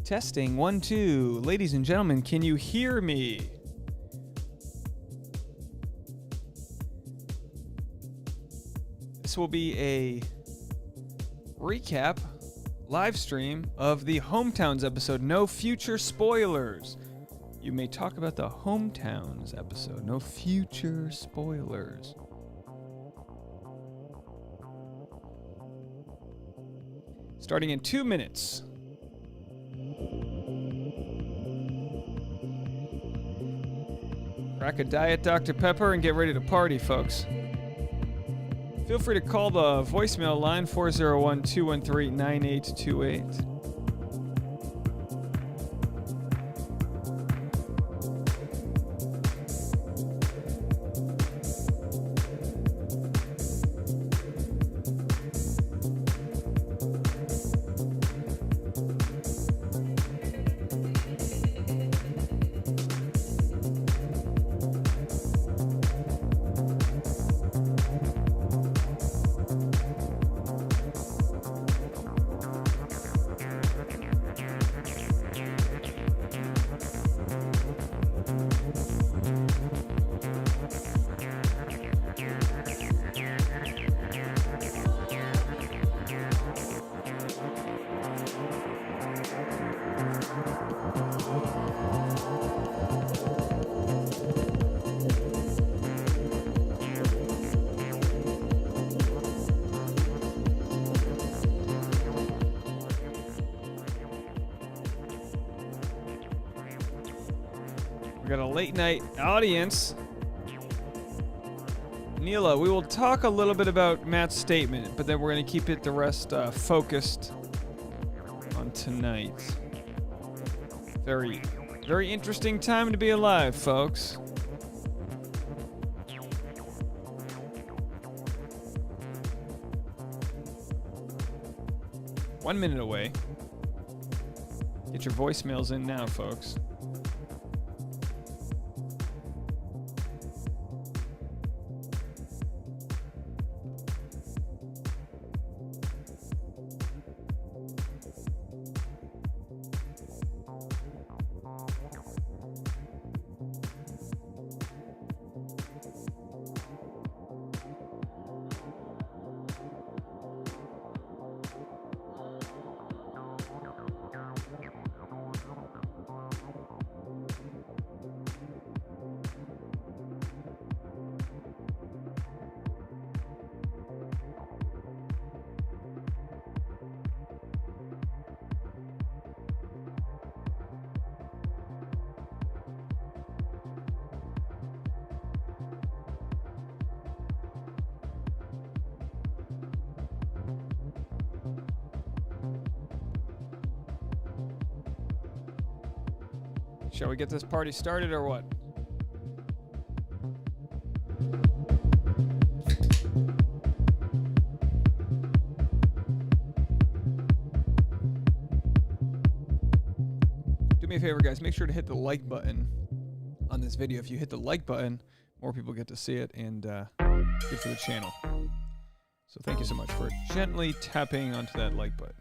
Testing 1, 2. Ladies and gentlemen, can you hear me? This will be a recap live stream of the Hometowns episode. No future spoilers. You may talk about the Hometowns episode. No future spoilers. Starting in 2 minutes. Crack a Diet Dr. Pepper and get ready to party, folks. Feel free to call the voicemail line 401-213-9828. We got a late night audience. Neal, we will talk a little bit about Matt's statement, but then we're going to keep it the rest focused on tonight. Very, very interesting time to be alive, folks. One minute away. Get your voicemails in now, folks. Shall we get this party started or what? Do me a favor, guys. Make sure to hit the like button on this video. If you hit the like button, more people get to see it and good for the channel. So thank you so much for gently tapping onto that like button.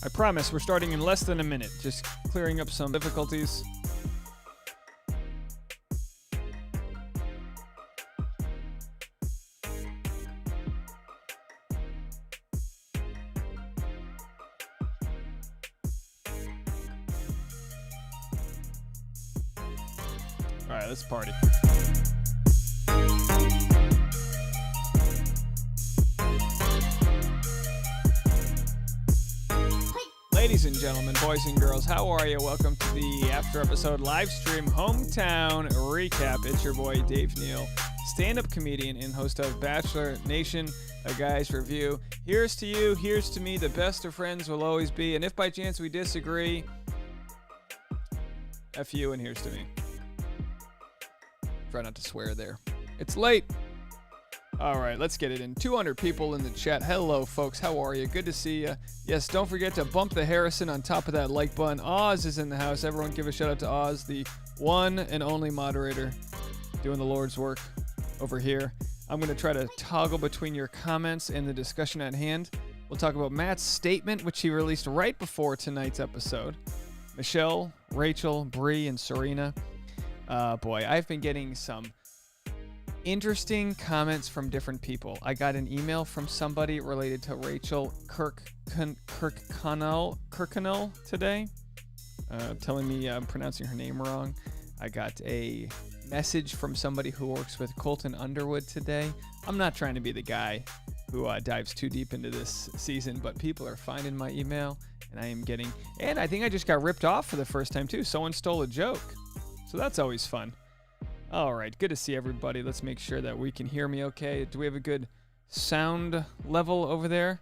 I promise we're starting in less than a minute, just clearing up some difficulties. All right, let's party. Ladies and gentlemen, boys and girls, how are you? Welcome to the after episode live stream Hometown recap. It's your boy Dave Neal, stand-up comedian and host of Bachelor Nation, a guy's review. Here's to you, here's to me, the best of friends will always be. And if by chance we disagree, F you and here's to me. Try not to swear there. It's late. All right, let's get it in. 200 people in the chat. Hello, folks. How are you? Good to see you. Yes, don't forget to bump the Harrison on top of that like button. Oz is in the house. Everyone give a shout out to Oz, the one and only moderator doing the Lord's work over here. I'm going to try to toggle between your comments and the discussion at hand. We'll talk about Matt's statement, which he released right before tonight's episode. Michelle, Rachel, Bree, and Serena. Boy, I've been getting some interesting comments from different people. I got an email from somebody related to Rachel Kirkconnell today, telling me I'm pronouncing her name wrong. I got a message from somebody who works with Colton Underwood today. I'm not trying to be the guy who dives too deep into this season, but people are finding my email, and I am getting, and I think I just got ripped off for the first time too. Someone stole a joke, so that's always fun. All right, good to see everybody. Let's make sure that we can hear me okay. Do we have a good sound level over there?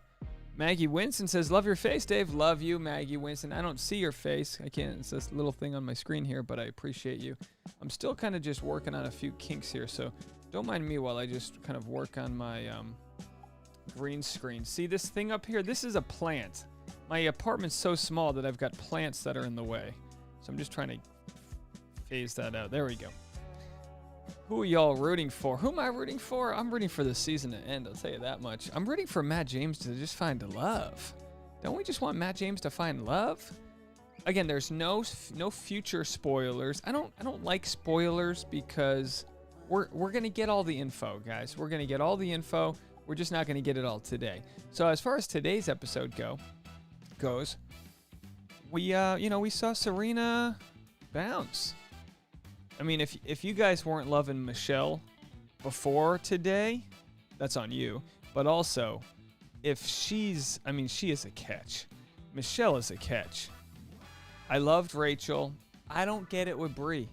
Maggie Winston says, love your face, Dave. Love you, Maggie Winston. I don't see your face. I can't. It's this little thing on my screen here, but I appreciate you. I'm still kind of just working on a few kinks here, so don't mind me while I just kind of work on my green screen. See this thing up here? This is a plant. My apartment's so small that I've got plants that are in the way. So I'm just trying to phase that out. There we go. Who are y'all rooting for? Who am I rooting for? I'm rooting for the season to end, I'll tell you that much. I'm rooting for Matt James to just find love. Don't we just want Matt James to find love? Again, there's no future spoilers. I don't like spoilers because we're going to get all the info, guys. We're going to get all the info. We're just not going to get it all today. So as far as today's episode goes, we saw Serena bounce. I mean, if you guys weren't loving Michelle before today, that's on you. But also, if she is a catch. Michelle is a catch. I loved Rachel. I don't get it with Bree.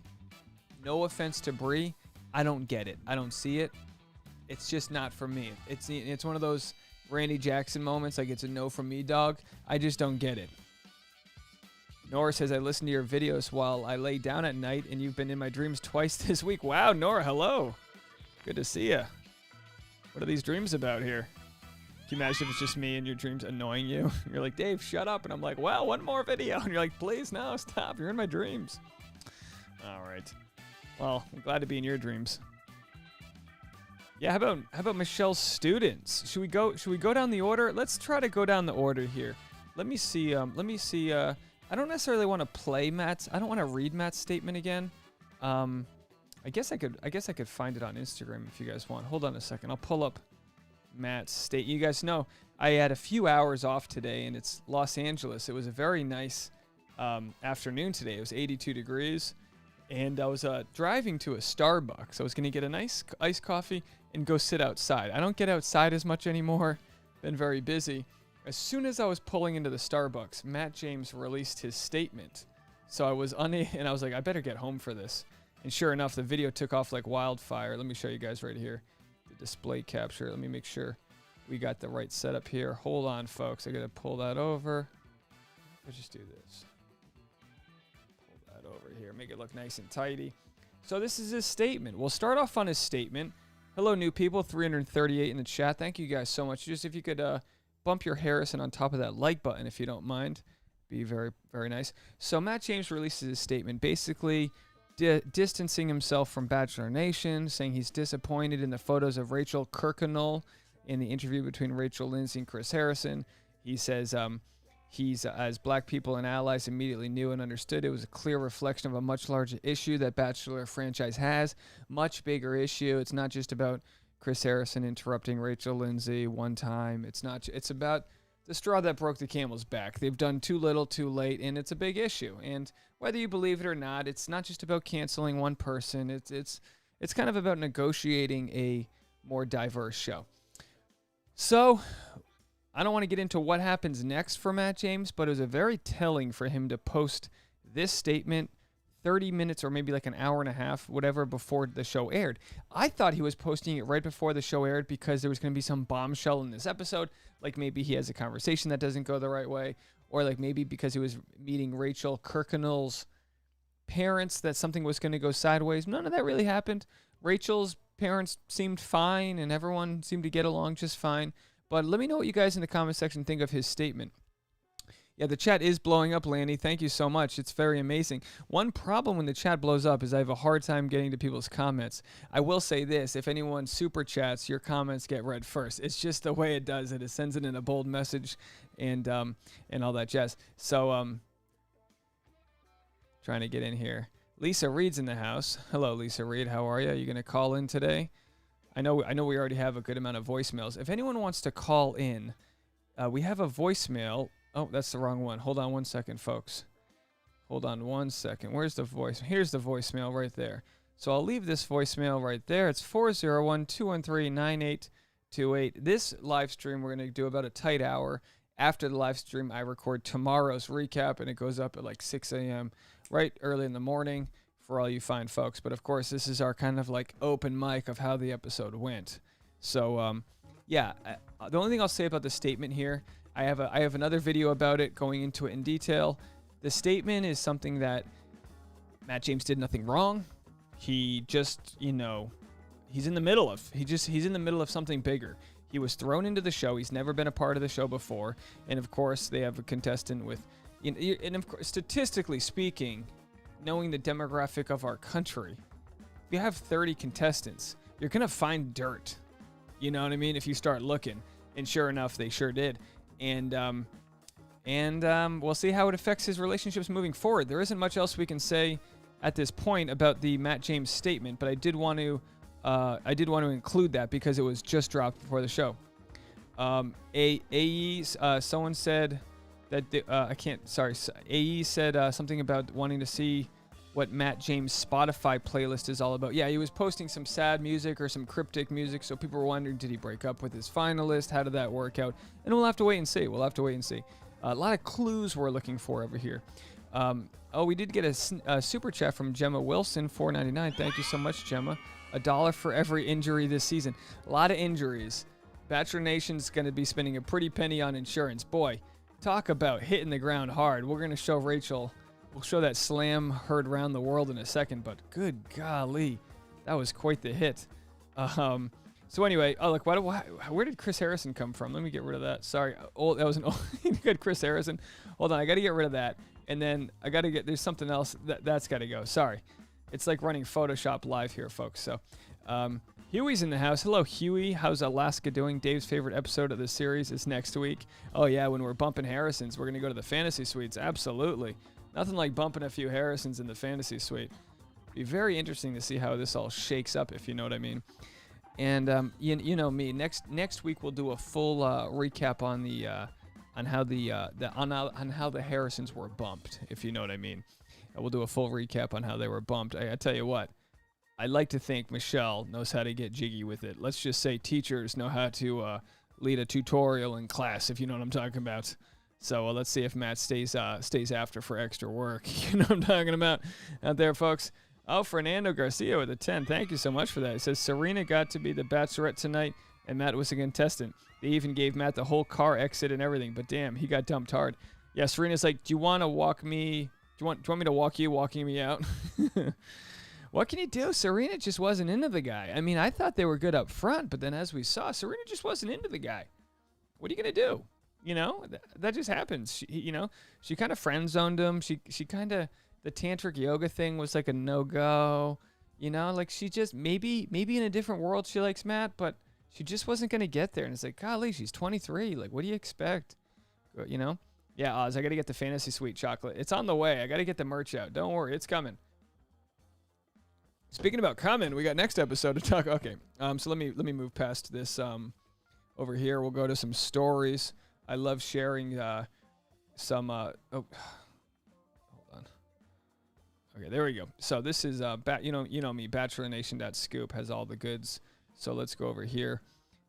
No offense to Bree. I don't get it. I don't see it. It's just not for me. It's one of those Randy Jackson moments, like it's a no from me, dog. I just don't get it. Nora says, I listen to your videos while I lay down at night, and you've been in my dreams twice this week. Wow, Nora, hello. Good to see you. What are these dreams about here? Can you imagine if it's just me and your dreams annoying you? You're like, Dave, shut up. And I'm like, wow, one more video. And you're like, please, no, stop. You're in my dreams. All right. Well, I'm glad to be in your dreams. Yeah, how about Michelle's students? Should we go down the order? Let's try to go down the order here. Let me see. I don't necessarily want to play Matt's. I don't want to read Matt's statement again. I guess I could find it on Instagram if you guys want. Hold on a second. I'll pull up Matt's state. You guys know I had a few hours off today, and it's Los Angeles. It was a very nice afternoon today. It was 82 degrees, and I was driving to a Starbucks. I was gonna get a nice iced coffee and go sit outside. I don't get outside as much anymore. Been very busy. As soon as I was pulling into the Starbucks, Matt James released his statement. So I was and I was like, I better get home for this. And sure enough, the video took off like wildfire. Let me show you guys right here. The display capture. Let me make sure we got the right setup here. Hold on, folks. I got to pull that over. Let's just do this. Pull that over here. Make it look nice and tidy. So this is his statement. We'll start off on his statement. Hello, new people. 338 in the chat. Thank you guys so much. Just if you could bump your Harrison on top of that like button if you don't mind. Be very, very nice. So Matt James releases his statement basically distancing himself from Bachelor Nation, saying he's disappointed in the photos of Rachel Kirkconnell in the interview between Rachel Lindsay and Chris Harrison. He says he's, as black people and allies immediately knew and understood, it was a clear reflection of a much larger issue that Bachelor franchise has. Much bigger issue. It's not just about Chris Harrison interrupting Rachel Lindsay one time. It's about the straw that broke the camel's back. They've done too little, too late, and it's a big issue. And whether you believe it or not, it's not just about canceling one person. It's kind of about negotiating a more diverse show. So I don't want to get into what happens next for Matt James, but it was a very telling for him to post this statement 30 minutes or maybe like an hour and a half, whatever, before the show aired. I thought he was posting it right before the show aired because there was going to be some bombshell in this episode, like maybe he has a conversation that doesn't go the right way, or like maybe because he was meeting Rachel Kirkconnell's parents that something was going to go sideways. None of that really happened. Rachel's parents seemed fine, and everyone seemed to get along just fine. But let me know what you guys in the comment section think of his statement. Yeah, the chat is blowing up, Lanny. Thank you so much. It's very amazing. One problem when the chat blows up is I have a hard time getting to people's comments. I will say this. If anyone super chats, your comments get read first. It's just the way it does it. It sends it in a bold message and all that jazz. So, trying to get in here. Lisa Reed's in the house. Hello, Lisa Reed. How are you? Are you going to call in today? I know we already have a good amount of voicemails. If anyone wants to call in, we have a voicemail. Oh, that's the wrong one. Hold on one second, folks. Hold on one second. Where's the voice? Here's the voicemail right there. So I'll leave this voicemail right there. It's 401-213-9828. This live stream, we're going to do about a tight hour. After the live stream, I record tomorrow's recap, and it goes up at like 6 a.m. right early in the morning for all you fine folks. But, of course, this is our kind of like open mic of how the episode went. So, yeah, the only thing I'll say about the statement here, I have another video about it going into it in detail. The statement is something that Matt James did nothing wrong. He just, he's in the middle of something bigger. He was thrown into the show. He's never been a part of the show before. And of course, they have a contestant with, and of course, statistically speaking, knowing the demographic of our country, if you have 30 contestants, you're going to find dirt. You know what I mean? If you start looking. And sure enough, they sure did. And we'll see how it affects his relationships moving forward. There isn't much else we can say at this point about the Matt James statement, but I did want to include that because it was just dropped before the show. Someone said that AE said something about wanting to see what Matt James' Spotify playlist is all about. Yeah, he was posting some sad music or some cryptic music, so people were wondering, did he break up with his finalist? How did that work out? And we'll have to wait and see. A lot of clues we're looking for over here. We did get a super chat from Gemma Wilson, $4.99. Thank you so much, Gemma. $1 for every injury this season. A lot of injuries. Bachelor Nation's going to be spending a pretty penny on insurance. Boy, talk about hitting the ground hard. We're going to show Rachel. We'll show that slam heard around the world in a second, but good golly, that was quite the hit. So anyway, look, where did Chris Harrison come from? Let me get rid of that. Sorry, that was an old good Chris Harrison. Hold on, I got to get rid of that, and then I got to there's something else that's got to go. Sorry, it's like running Photoshop live here, folks. So, Huey's in the house. Hello, Huey. How's Alaska doing? Dave's favorite episode of the series is next week. Oh yeah, when we're bumping Harrisons, we're gonna go to the fantasy suites. Absolutely. Nothing like bumping a few Harrisons in the fantasy suite. Be very interesting to see how this all shakes up, if you know what I mean. And you know me. Next week we'll do a full recap on the on how the Harrisons were bumped, if you know what I mean. We'll do a full recap on how they were bumped. I tell you what, I like to think Michelle knows how to get jiggy with it. Let's just say teachers know how to lead a tutorial in class, if you know what I'm talking about. So let's see if Matt stays after for extra work. You know what I'm talking about out there, folks. Oh, Fernando Garcia with a 10. Thank you so much for that. It says Serena got to be the Bachelorette tonight, and Matt was a contestant. They even gave Matt the whole car exit and everything, but damn, he got dumped hard. Yeah, Serena's like, do you want to walk me? Do you want me to walk you, walking me out? What can you do? Serena just wasn't into the guy. I mean, I thought they were good up front, but then as we saw, Serena just wasn't into the guy. What are you going to do? You know, that just happens. She kind of friend zoned him. She kind of, the tantric yoga thing was like a no-go. You know, like she just, maybe in a different world she likes Matt, but she just wasn't going to get there. And it's like, golly, she's 23. Like, what do you expect? You know? Yeah, Oz, I got to get the Fantasy Suite chocolate. It's on the way. I got to get the merch out. Don't worry, it's coming. Speaking about coming, we got next episode to talk. Okay, so let me move past this over here. We'll go to some stories. I love sharing some. Hold on. Okay, there we go. So this is you know me. BachelorNation.scoop has all the goods. So let's go over here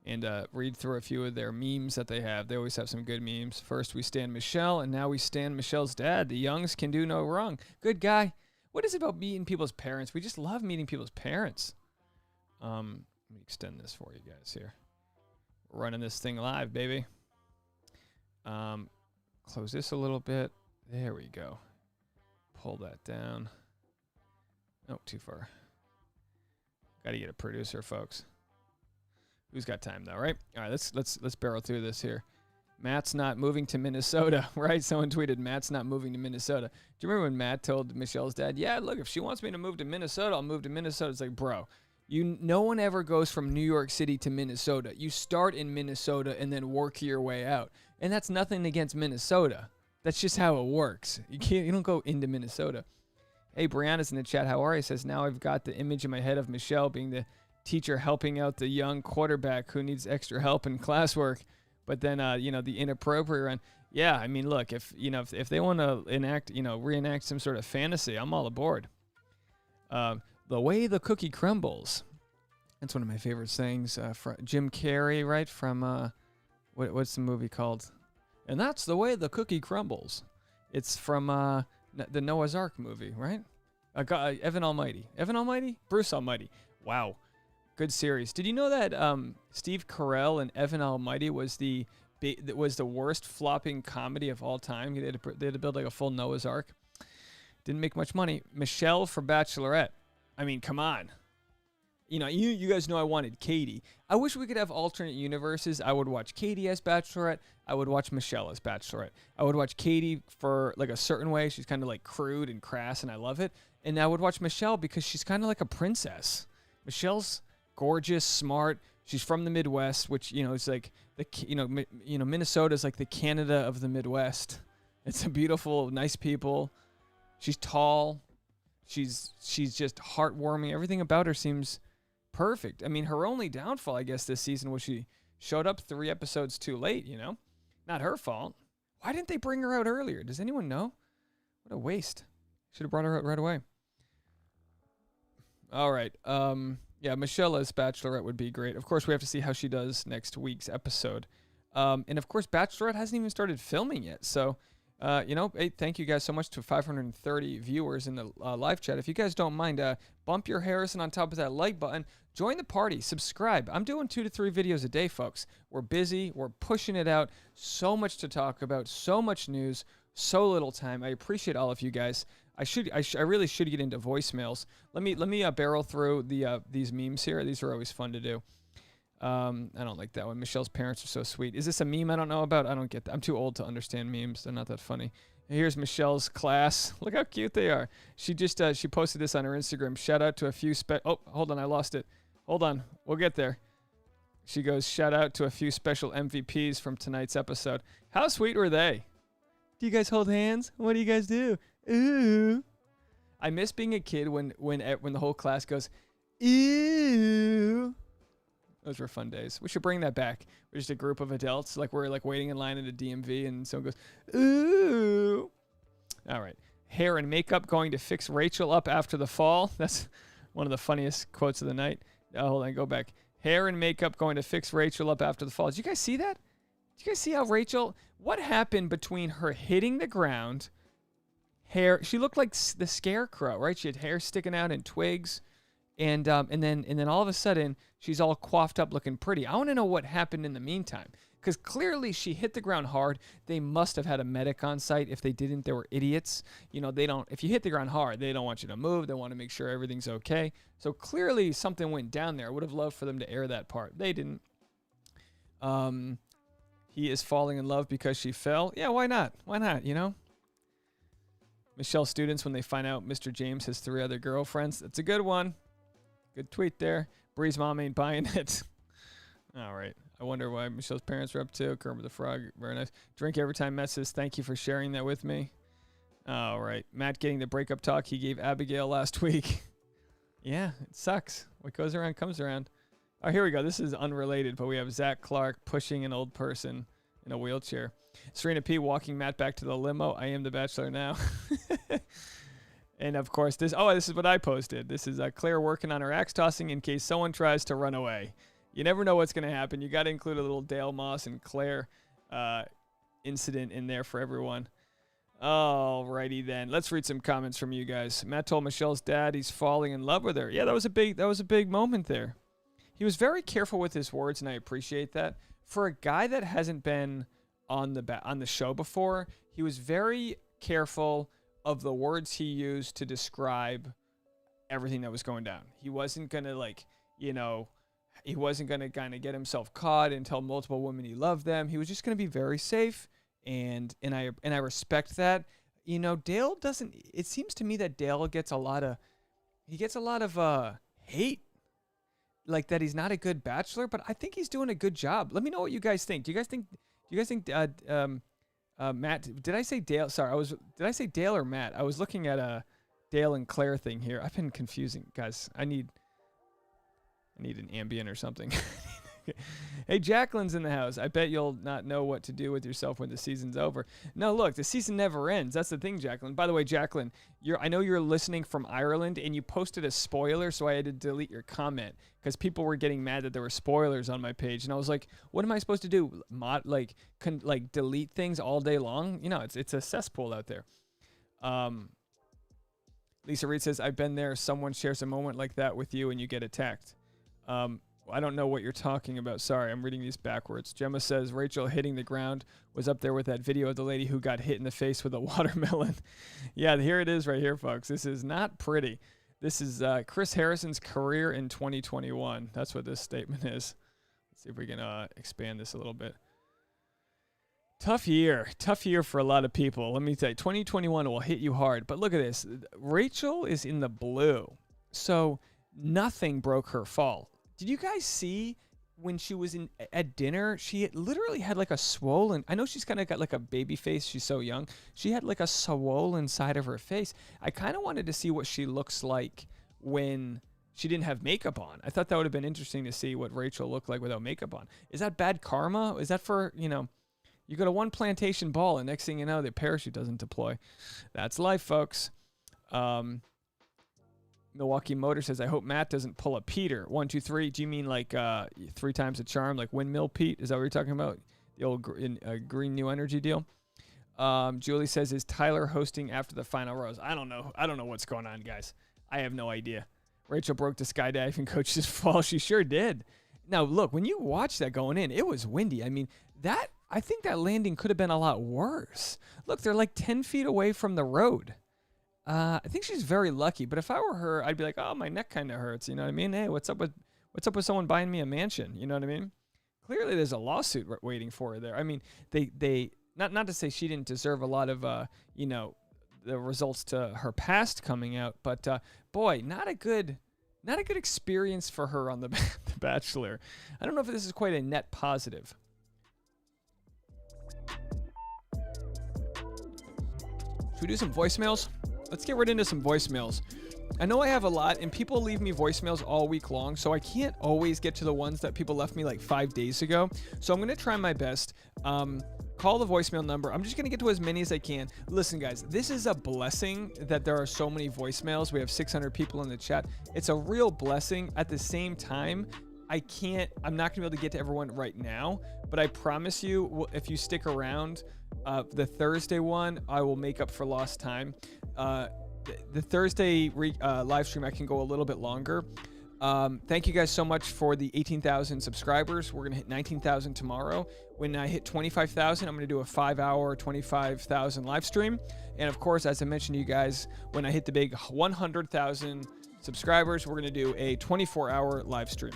and read through a few of their memes that they have. They always have some good memes. First, we stand Michelle, and now we stand Michelle's dad. The Youngs can do no wrong. Good guy. What is it about meeting people's parents? We just love meeting people's parents. Let me extend this for you guys here. We're running this thing live, baby. Close this a little bit. There we go. Pull that down. Oh, too far. Got to get a producer, folks. Who's got time though, right? All right, let's barrel through this here. Matt's not moving to Minnesota, right? Someone tweeted, Matt's not moving to Minnesota. Do you remember when Matt told Michelle's dad, yeah, look, if she wants me to move to Minnesota, I'll move to Minnesota. It's like, bro, no one ever goes from New York City to Minnesota. You start in Minnesota and then work your way out. And that's nothing against Minnesota. That's just how it works. You don't go into Minnesota. Hey, Brianna's in the chat. How are you? Says, now I've got the image in my head of Michelle being the teacher helping out the young quarterback who needs extra help in classwork. But then, the inappropriate one. Yeah, I mean, look, if they want to reenact some sort of fantasy, I'm all aboard. The way the cookie crumbles. That's one of my favorite sayings. From Jim Carrey, right? From, what's the movie called? And that's the way the cookie crumbles. It's from the Noah's Ark movie, right? Evan Almighty. Evan Almighty? Bruce Almighty. Wow. Good series. Did you know that Steve Carell and Evan Almighty was the worst flopping comedy of all time? They had to build like a full Noah's Ark. Didn't make much money. Michelle for Bachelorette. I mean, come on. You guys know I wanted Katie. I wish we could have alternate universes. I would watch Katie as Bachelorette. I would watch Michelle as Bachelorette. I would watch Katie for like a certain way. She's kind of like crude and crass, and I love it. And I would watch Michelle because she's kind of like a princess. Michelle's gorgeous, smart. She's from the Midwest, which it's like Minnesota is like the Canada of the Midwest. It's a beautiful, nice people. She's tall. She's just heartwarming. Everything about her seems perfect. I mean, her only downfall, I guess, this season was she showed up 3 episodes too late. Not her fault. Why didn't they bring her out earlier? Does anyone know? What a waste. Should have brought her out right away. All right. Yeah, Michelle as Bachelorette would be great. Of course, we have to see how she does next week's episode. And of course, Bachelorette hasn't even started filming yet. So, hey, thank you guys so much to 530 viewers in the live chat. If you guys don't mind, bump your Harrison on top of that like button. Join the party. Subscribe. I'm doing 2 to 3 videos a day, folks. We're busy. We're pushing it out. So much to talk about. So much news. So little time. I appreciate all of you guys. I really should get into voicemails. Let me barrel through these memes here. These are always fun to do. I don't like that one. Michelle's parents are so sweet. Is this a meme I don't know about? I don't get that. I'm too old to understand memes. They're not that funny. Here's Michelle's class. Look how cute they are. She just she posted this on her Instagram. Shout out to a few oh, hold on, I lost it. Hold on, we'll get there. She goes, shout out to a few special MVPs from tonight's episode. How sweet were they? Do you guys hold hands? What do you guys do? Ooh. I miss being a kid when the whole class goes, ooh. Those were fun days. We should bring that back. We're just a group of adults, like we're like waiting in line at a DMV, and someone goes, ooh. All right. Hair and makeup going to fix Rachel up after the fall. That's one of the funniest quotes of the night. Oh, hold on, go back. Hair and makeup going to fix Rachel up after the fall. Did you guys see that? Did you guys see how Rachel, what happened between her hitting the ground, hair, she looked like the scarecrow, right? She had hair sticking out in twigs. And then all of a sudden, she's all coiffed up looking pretty. I want to know what happened in the meantime. Because clearly she hit the ground hard. They must have had a medic on site. If they didn't, they were idiots. If you hit the ground hard, they don't want you to move. They want to make sure everything's okay. So clearly something went down there. I would have loved for them to air that part. They didn't. He is falling in love because she fell. Yeah, why not? Why not, Michelle students, when they find out Mr. James has 3 other girlfriends. That's a good one. Good tweet there. Bree's mom ain't buying it. All right. I wonder why Michelle's parents are up to. Kermit the Frog. Very nice. Drink every time Matt says, thank you for sharing that with me. All right. Matt getting the breakup talk he gave Abigail last week. Yeah, it sucks. What goes around comes around. Oh, here we go. This is unrelated, but we have Zach Clark pushing an old person in a wheelchair. Serena P. walking Matt back to the limo. I am the Bachelor now. And of course, this is what I posted. This is Claire working on her axe tossing in case someone tries to run away. You never know what's going to happen. You got to include a little Dale Moss and Claire incident in there for everyone. Alrighty then. Let's read some comments from you guys. Matt told Michelle's dad he's falling in love with her. Yeah, that was a big moment there. He was very careful with his words, and I appreciate that. For a guy that hasn't been on the show before, he was very careful of the words he used to describe everything that was going down. He wasn't going to he wasn't going to kind of get himself caught and tell multiple women he loved them. He was just going to be very safe, and I respect that. Dale doesn't. It seems to me that Dale gets a lot of hate, like that he's not a good bachelor. But I think he's doing a good job. Let me know what you guys think. Do you guys think Matt? Did I say Dale? Sorry, did I say Dale or Matt? I was looking at a Dale and Claire thing here. I've been confusing, guys. I need an Ambien or something. Hey, Jacqueline's in the house. I bet you'll not know what to do with yourself when the season's over. No, look, the season never ends. That's the thing, Jacqueline. By the way, Jacqueline, I know you're listening from Ireland, and you posted a spoiler, so I had to delete your comment because people were getting mad that there were spoilers on my page, and I was like, what am I supposed to do? Delete things all day long? It's a cesspool out there. Lisa Reed says, I've been there. Someone shares a moment like that with you, and you get attacked. I don't know what you're talking about. Sorry, I'm reading these backwards. Gemma says Rachel hitting the ground was up there with that video of the lady who got hit in the face with a watermelon. Yeah, here it is right here, folks. This is not pretty. This is Chris Harrison's career in 2021. That's what this statement is. Let's see if we can expand this a little bit. Tough year for a lot of people. Let me tell you, 2021 will hit you hard. But look at this. Rachel is in the blue. So nothing broke her fall. Did you guys see when she was at dinner? She literally had like a swollen. I know she's kind of got like a baby face. She's so young. She had like a swollen side of her face. I kind of wanted to see what she looks like when she didn't have makeup on. I thought that would have been interesting to see what Rachel looked like without makeup on. Is that bad karma? Is that for, you go to one plantation ball and next thing you know, the parachute doesn't deploy. That's life, folks. Milwaukee Motor says, I hope Matt doesn't pull a Peter. 1, 2, 3. Do you mean like 3 times a charm, like Windmill Pete? Is that what you're talking about? The old Green New Energy deal? Julie says, is Tyler hosting after the final rose? I don't know. I don't know what's going on, guys. I have no idea. Rachel broke the skydiving coach's fall. She sure did. Now, look, when you watch that going in, it was windy. I mean, I think that landing could have been a lot worse. Look, they're like 10 feet away from the road. I think she's very lucky, but if I were her, I'd be like, oh, my neck kind of hurts. You know what I mean? Hey, what's up with someone buying me a mansion? You know what I mean? Clearly, there's a lawsuit waiting for her there. I mean, they not to say she didn't deserve a lot of the results to her past coming out, but boy, not a good experience for her on the Bachelor. I don't know if this is quite a net positive. Should we do some voicemails? Let's get right into some voicemails. I know I have a lot, and people leave me voicemails all week long, so I can't always get to the ones that people left me like 5 days ago. So I'm going to try my best. Call the voicemail number. I'm just going to get to as many as I can. Listen, guys, this is a blessing that there are so many voicemails. We have 600 people in the chat. It's a real blessing. At the same time, I'm not going to be able to get to everyone right now, but I promise you, if you stick around, the Thursday one, I will make up for lost time. The Thursday live stream, I can go a little bit longer. Thank you guys so much for the 18,000 subscribers. We're going to hit 19,000 tomorrow. When I hit 25,000, I'm going to do a 5-hour, 25,000 live stream. And of course, as I mentioned to you guys, when I hit the big 100,000 subscribers, we're going to do a 24-hour live stream.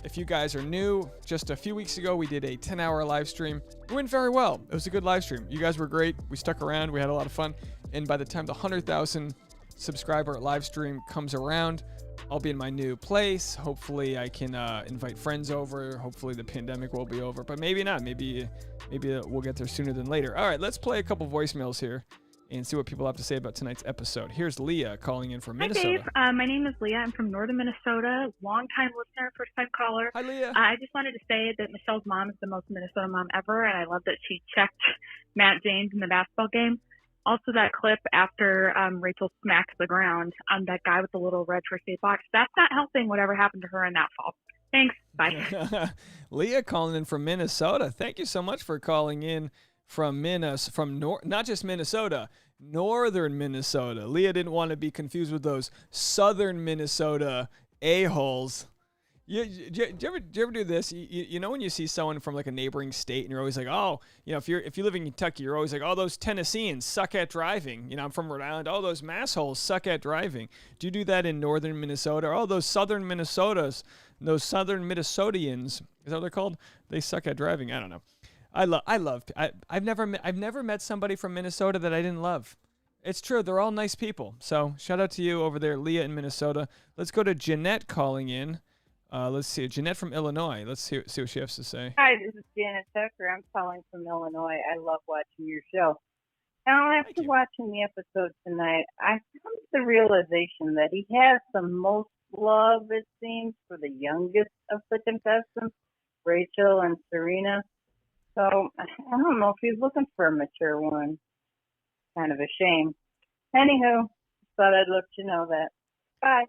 If you guys are new, just a few weeks ago, we did a 10-hour live stream. It went very well. It was a good live stream. You guys were great. We stuck around. We had a lot of fun. And by the time the 100,000 subscriber live stream comes around, I'll be in my new place. Hopefully I can invite friends over. Hopefully the pandemic will be over, but maybe not. Maybe we'll get there sooner than later. All right, let's play a couple voicemails here and see what people have to say about tonight's episode. Here's Leah calling in from Minnesota. Hi, Dave. My name is Leah. I'm from northern Minnesota. Long-time listener, first-time caller. Hi, Leah. I just wanted to say that Michelle's mom is the most Minnesota mom ever, and I love that she checked Matt James in the basketball game. Also, that clip after Rachel smacks the ground on that guy with the little red first aid box, that's not helping whatever happened to her in that fall. Thanks. Bye. Leah calling in from Minnesota. Thank you so much for calling in from not just Minnesota, northern Minnesota. Leah didn't want to be confused with those southern Minnesota a-holes. Do you ever do this? You know when you see someone from like a neighboring state and you're always like, oh, if you live in Kentucky, you're always like, oh, those Tennesseans suck at driving. I'm from Rhode Island. Oh, those massholes suck at driving. Do you do that in northern Minnesota? Oh, those southern Minnesotians, is that what they're called? They suck at driving. I don't know. I've never met somebody from Minnesota that I didn't love. It's true. They're all nice people. So shout out to you over there, Leah in Minnesota. Let's go to Jeanette calling in. Let's see. Jeanette from Illinois. Let's see what she has to say. Hi, this is Janet Tucker. I'm calling from Illinois. I love watching your show. Now, after watching the episode tonight, I come to the realization that he has the most love, it seems, for the youngest of the contestants, Rachel and Serena. So, I don't know if he's looking for a mature one. Kind of a shame. Anywho, thought I'd let you know that. Bye.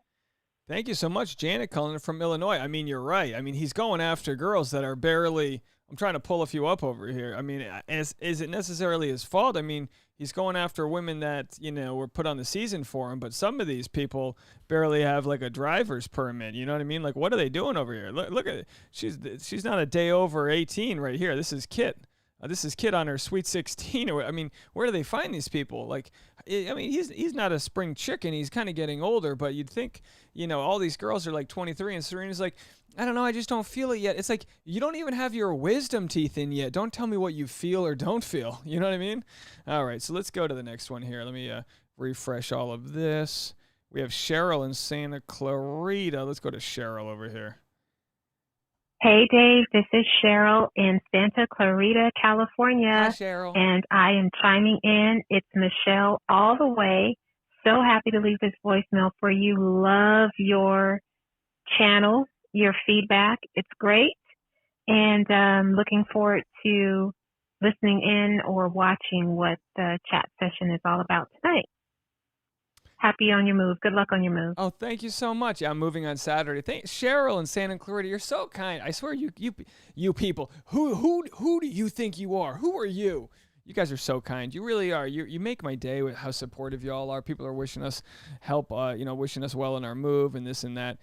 Thank you so much, Janet calling in from Illinois. I mean, you're right. I mean, he's going after girls that are barely... I'm trying to pull a few up over here. I mean, is it necessarily his fault? I mean, he's going after women that, were put on the season for him, but some of these people barely have like a driver's permit. You know what I mean? Like, what are they doing over here? Look at it. She's not a day over 18 right here. This is Kit. This is Kit on her Sweet 16. I mean, where do they find these people? Like, I mean, he's not a spring chicken. He's kind of getting older, but you'd think, all these girls are like 23, and Serena's like, I don't know, I just don't feel it yet. It's like, you don't even have your wisdom teeth in yet. Don't tell me what you feel or don't feel. You know what I mean? All right, so let's go to the next one here. Let me refresh all of this. We have Cheryl in Santa Clarita. Let's go to Cheryl over here. Hey, Dave, this is Cheryl in Santa Clarita, California. Hi, Cheryl. And I am chiming in. It's Michelle all the way. So happy to leave this voicemail for you. Love your channel, your feedback. It's great. And looking forward to listening in or watching what the chat session is all about tonight. Happy on your move. Good luck on your move. Oh, thank you so much. Yeah, I'm moving on Saturday. Thanks, Cheryl in Santa Clarita. You're so kind. I swear, you people. Who do you think you are? Who are you? You guys are so kind. You really are. You make my day with how supportive y'all are. People are wishing us help. Wishing us well in our move and this and that.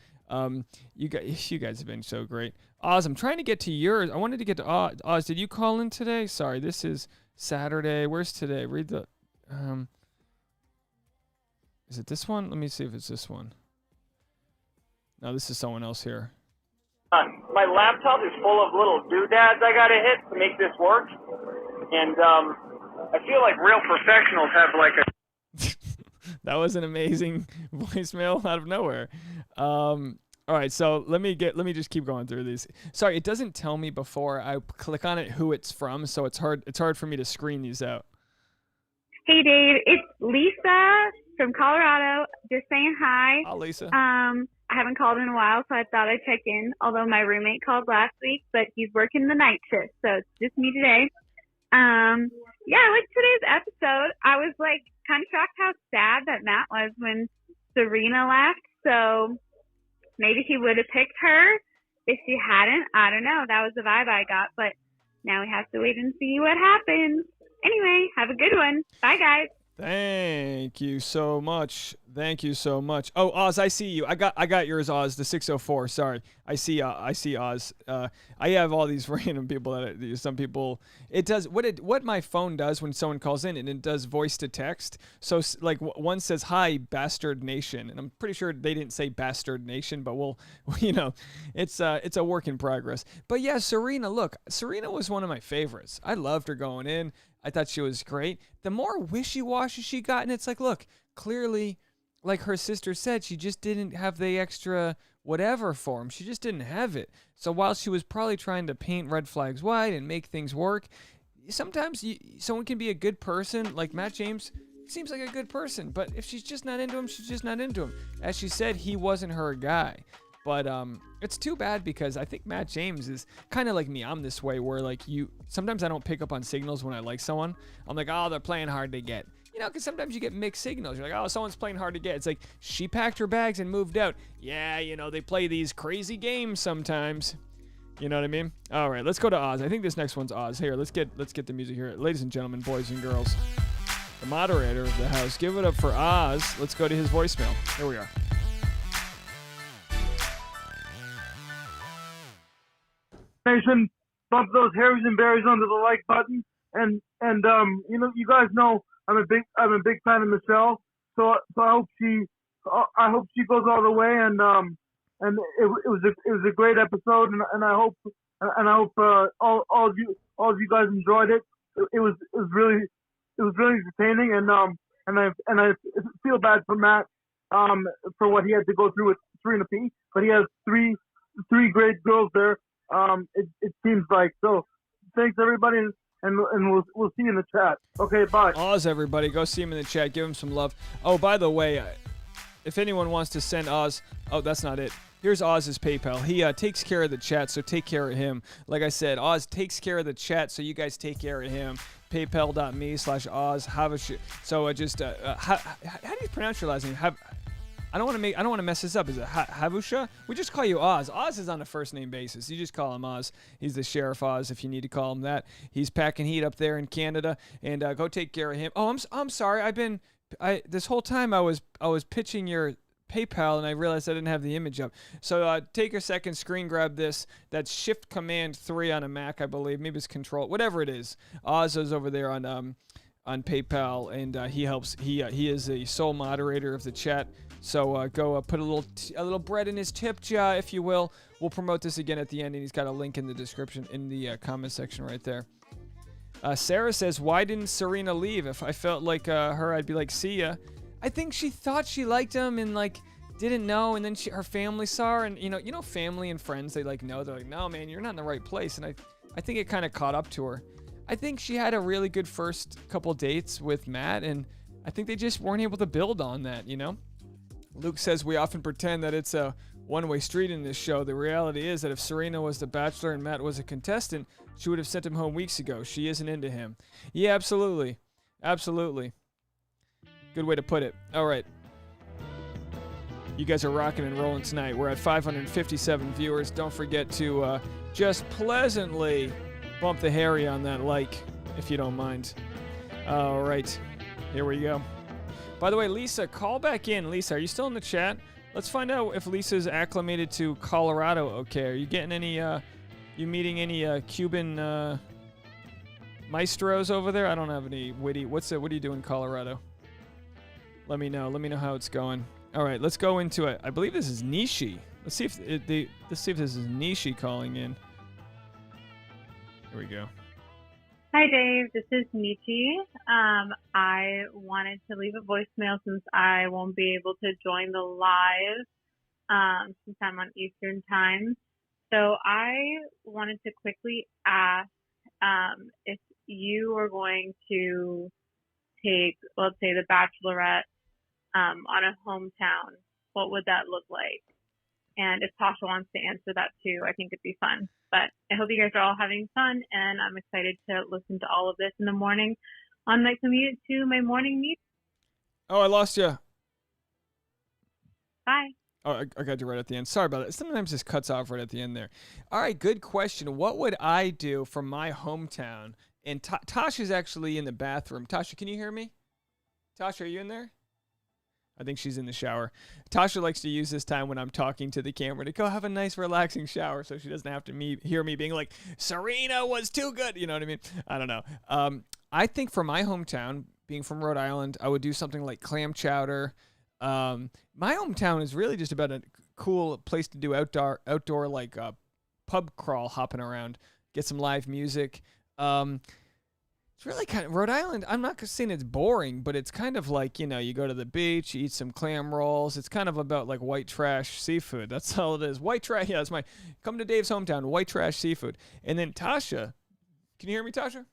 You guys have been so great. Oz, I'm trying to get to yours. I wanted to get to Oz. Did you call in today? Sorry, this is Saturday. Where's today? Read the. Is it this one? Let me see if it's this one. No, this is someone else here. My laptop is full of little doodads I gotta hit to make this work, and I feel like real professionals have like a. That was an amazing voicemail out of nowhere. All right, so let me just keep going through these. Sorry, it doesn't tell me before I click on it who it's from, so it's hard for me to screen these out. Hey, Dave. It's Lisa from Colorado. Just saying hi. Oh, Lisa. I haven't called in a while, so I thought I'd check in, although my roommate called last week, but he's working the night shift, so it's just me today. I liked today's episode. I was, kind of shocked how sad that Matt was when Serena left, so maybe he would have picked her if she hadn't. I don't know. That was the vibe I got, but now we have to wait and see what happens. Anyway, have a good one. Bye, guys. Thank you so much. Oh, Oz, I see you. I got yours, Oz. The 604. Sorry, I see Oz. I have all these random people that some people. It does what my phone does when someone calls in, and it does voice to text. So one says hi, Bastard Nation, and I'm pretty sure they didn't say Bastard Nation, but it's a work in progress. But yeah, Serena. Look, Serena was one of my favorites. I loved her going in. I thought she was great. The more wishy-washy she got, and it's like, look, clearly, like her sister said, she just didn't have the extra whatever for him. She just didn't have it. So while she was probably trying to paint red flags white and make things work, sometimes someone can be a good person. Like Matt James seems like a good person, but if she's just not into him, she's just not into him. As she said, he wasn't her guy. But it's too bad because I think Matt James is kind of like me. I'm this way where sometimes I don't pick up on signals when I like someone. I'm like, oh, they're playing hard to get. Because sometimes you get mixed signals. You're like, oh, someone's playing hard to get. It's like she packed her bags and moved out. Yeah, they play these crazy games sometimes. You know what I mean? All right, let's go to Oz. I think this next one's Oz. Here, let's get the music here. Ladies and gentlemen, boys and girls, the moderator of the house, give it up for Oz. Let's go to his voicemail. Here we are. Nation, bump those Harrys and Berries under the like button. And you guys know I'm a big fan of Michelle. So I hope she goes all the way. And it was a great episode. And I hope all of you guys enjoyed it. It was really entertaining. And I feel bad for Matt for what he had to go through with Serena P. But he has three great girls there. It seems like. So thanks everybody, and we'll see you in the chat. Okay, bye. Oz, everybody, go see him in the chat. Give him some love. Oh, by the way, if anyone wants to send Oz, oh, that's not it. Here's Oz's PayPal. He takes care of the chat, so take care of him. Like I said, Oz takes care of the chat, so you guys take care of him. PayPal.me/Oz. So just how do you pronounce your last name? I don't want to mess this up. Is it Havusha? We just call you Oz. Oz is on a first name basis. You just call him Oz. He's the Sheriff Oz, if you need to call him that. He's packing heat up there in Canada, and go take care of him. Oh, I'm sorry. This whole time I was pitching your PayPal, and I realized I didn't have the image up. So take a second, screen grab this. That's Shift Command 3 on a Mac, I believe. Maybe it's Control, whatever it is. Oz is over there on PayPal, and he helps. He is a sole moderator of the chat. So go put a little bread in his tip jar, if you will. We'll promote this again at the end, and he's got a link in the description, in the comment section right there. Sarah says, why didn't Serena leave? If I felt like her, I'd be like, see ya. I think she thought she liked him and like didn't know, and then her family saw her, and you know family and friends, they like know, they're like, no man, you're not in the right place. And I think it kind of caught up to her. I think she had a really good first couple dates with Matt, and I think they just weren't able to build on that, you know? Luke says, we often pretend that it's a one-way street in this show. The reality is that if Serena was the Bachelor and Matt was a contestant, she would have sent him home weeks ago. She isn't into him. Yeah, absolutely. Absolutely. Good way to put it. All right. You guys are rocking and rolling tonight. We're at 557 viewers. Don't forget to just pleasantly bump the Harry on that like, if you don't mind. All right. Here we go. By the way, Lisa, call back in. Lisa, are you still in the chat? Let's find out if Lisa's acclimated to Colorado okay. Are you getting any, you meeting any Cuban maestros over there? I don't have any witty. What do you do in Colorado? Let me know. Let me know how it's going. All right, let's go into it. I believe this is Nishi. Let's see if this is Nishi calling in. Here we go. Hi, Dave. This is Michi. I wanted to leave a voicemail since I won't be able to join the live since I'm on Eastern time. So I wanted to quickly ask if you are going to take, let's say, the Bachelorette on a hometown. What would that look like? And if Tasha wants to answer that too, I think it'd be fun. But I hope you guys are all having fun, and I'm excited to listen to all of this in the morning on my commute to my morning meet. Oh, I lost you. Bye. Oh, I got you right at the end. Sorry about that. Sometimes this cuts off right at the end there. All right, good question. What would I do from my hometown? And Tasha's actually in the bathroom. Tasha, can you hear me? Tasha, are you in there? I think she's in the shower. Tasha likes to use this time when I'm talking to the camera to go have a nice relaxing shower so she doesn't have to hear me being like, Serena was too good. You know what I mean? I don't know. I think for my hometown, being from Rhode Island, I would do something like clam chowder. My hometown is really just about a cool place to do outdoor like pub crawl, hopping around, get some live music. It's really kind of Rhode Island. I'm not saying it's boring, but it's kind of like, you go to the beach, you eat some clam rolls. It's kind of about like white trash seafood. That's all it is. White trash. Yeah, that's come to Dave's hometown, white trash seafood. And then Tasha, can you hear me, Tasha?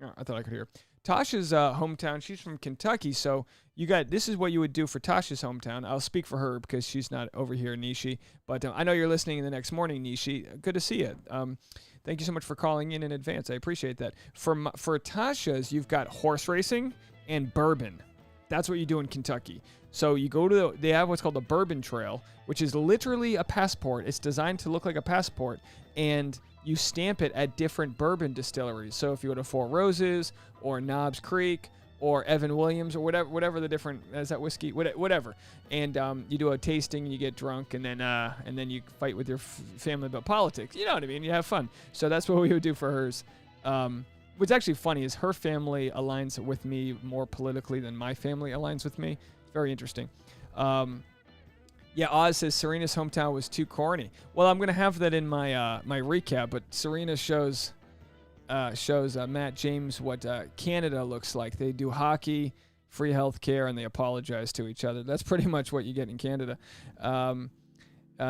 Oh, I thought I could hear. Tasha's hometown, she's from Kentucky. So this is what you would do for Tasha's hometown. I'll speak for her because she's not over here, Nishi. But I know you're listening in the next morning, Nishi. Good to see you. Thank you so much for calling in advance. I appreciate that. For Tasha's, you've got horse racing and bourbon. That's what you do in Kentucky. So you go to they have what's called the Bourbon Trail, which is literally a passport. It's designed to look like a passport, and you stamp it at different bourbon distilleries. So if you go to Four Roses or Knobs Creek or Evan Williams, or whatever the different, is that whiskey? Whatever. And you do a tasting, and you get drunk, and then you fight with your family about politics. You know what I mean? You have fun. So that's what we would do for hers. What's actually funny is her family aligns with me more politically than my family aligns with me. Very interesting. Yeah, Oz says Serena's hometown was too corny. Well, I'm going to have that in my my recap, but Serena shows Matt James what Canada looks like. They do hockey, free health care, and they apologize to each other. That's pretty much what you get in Canada.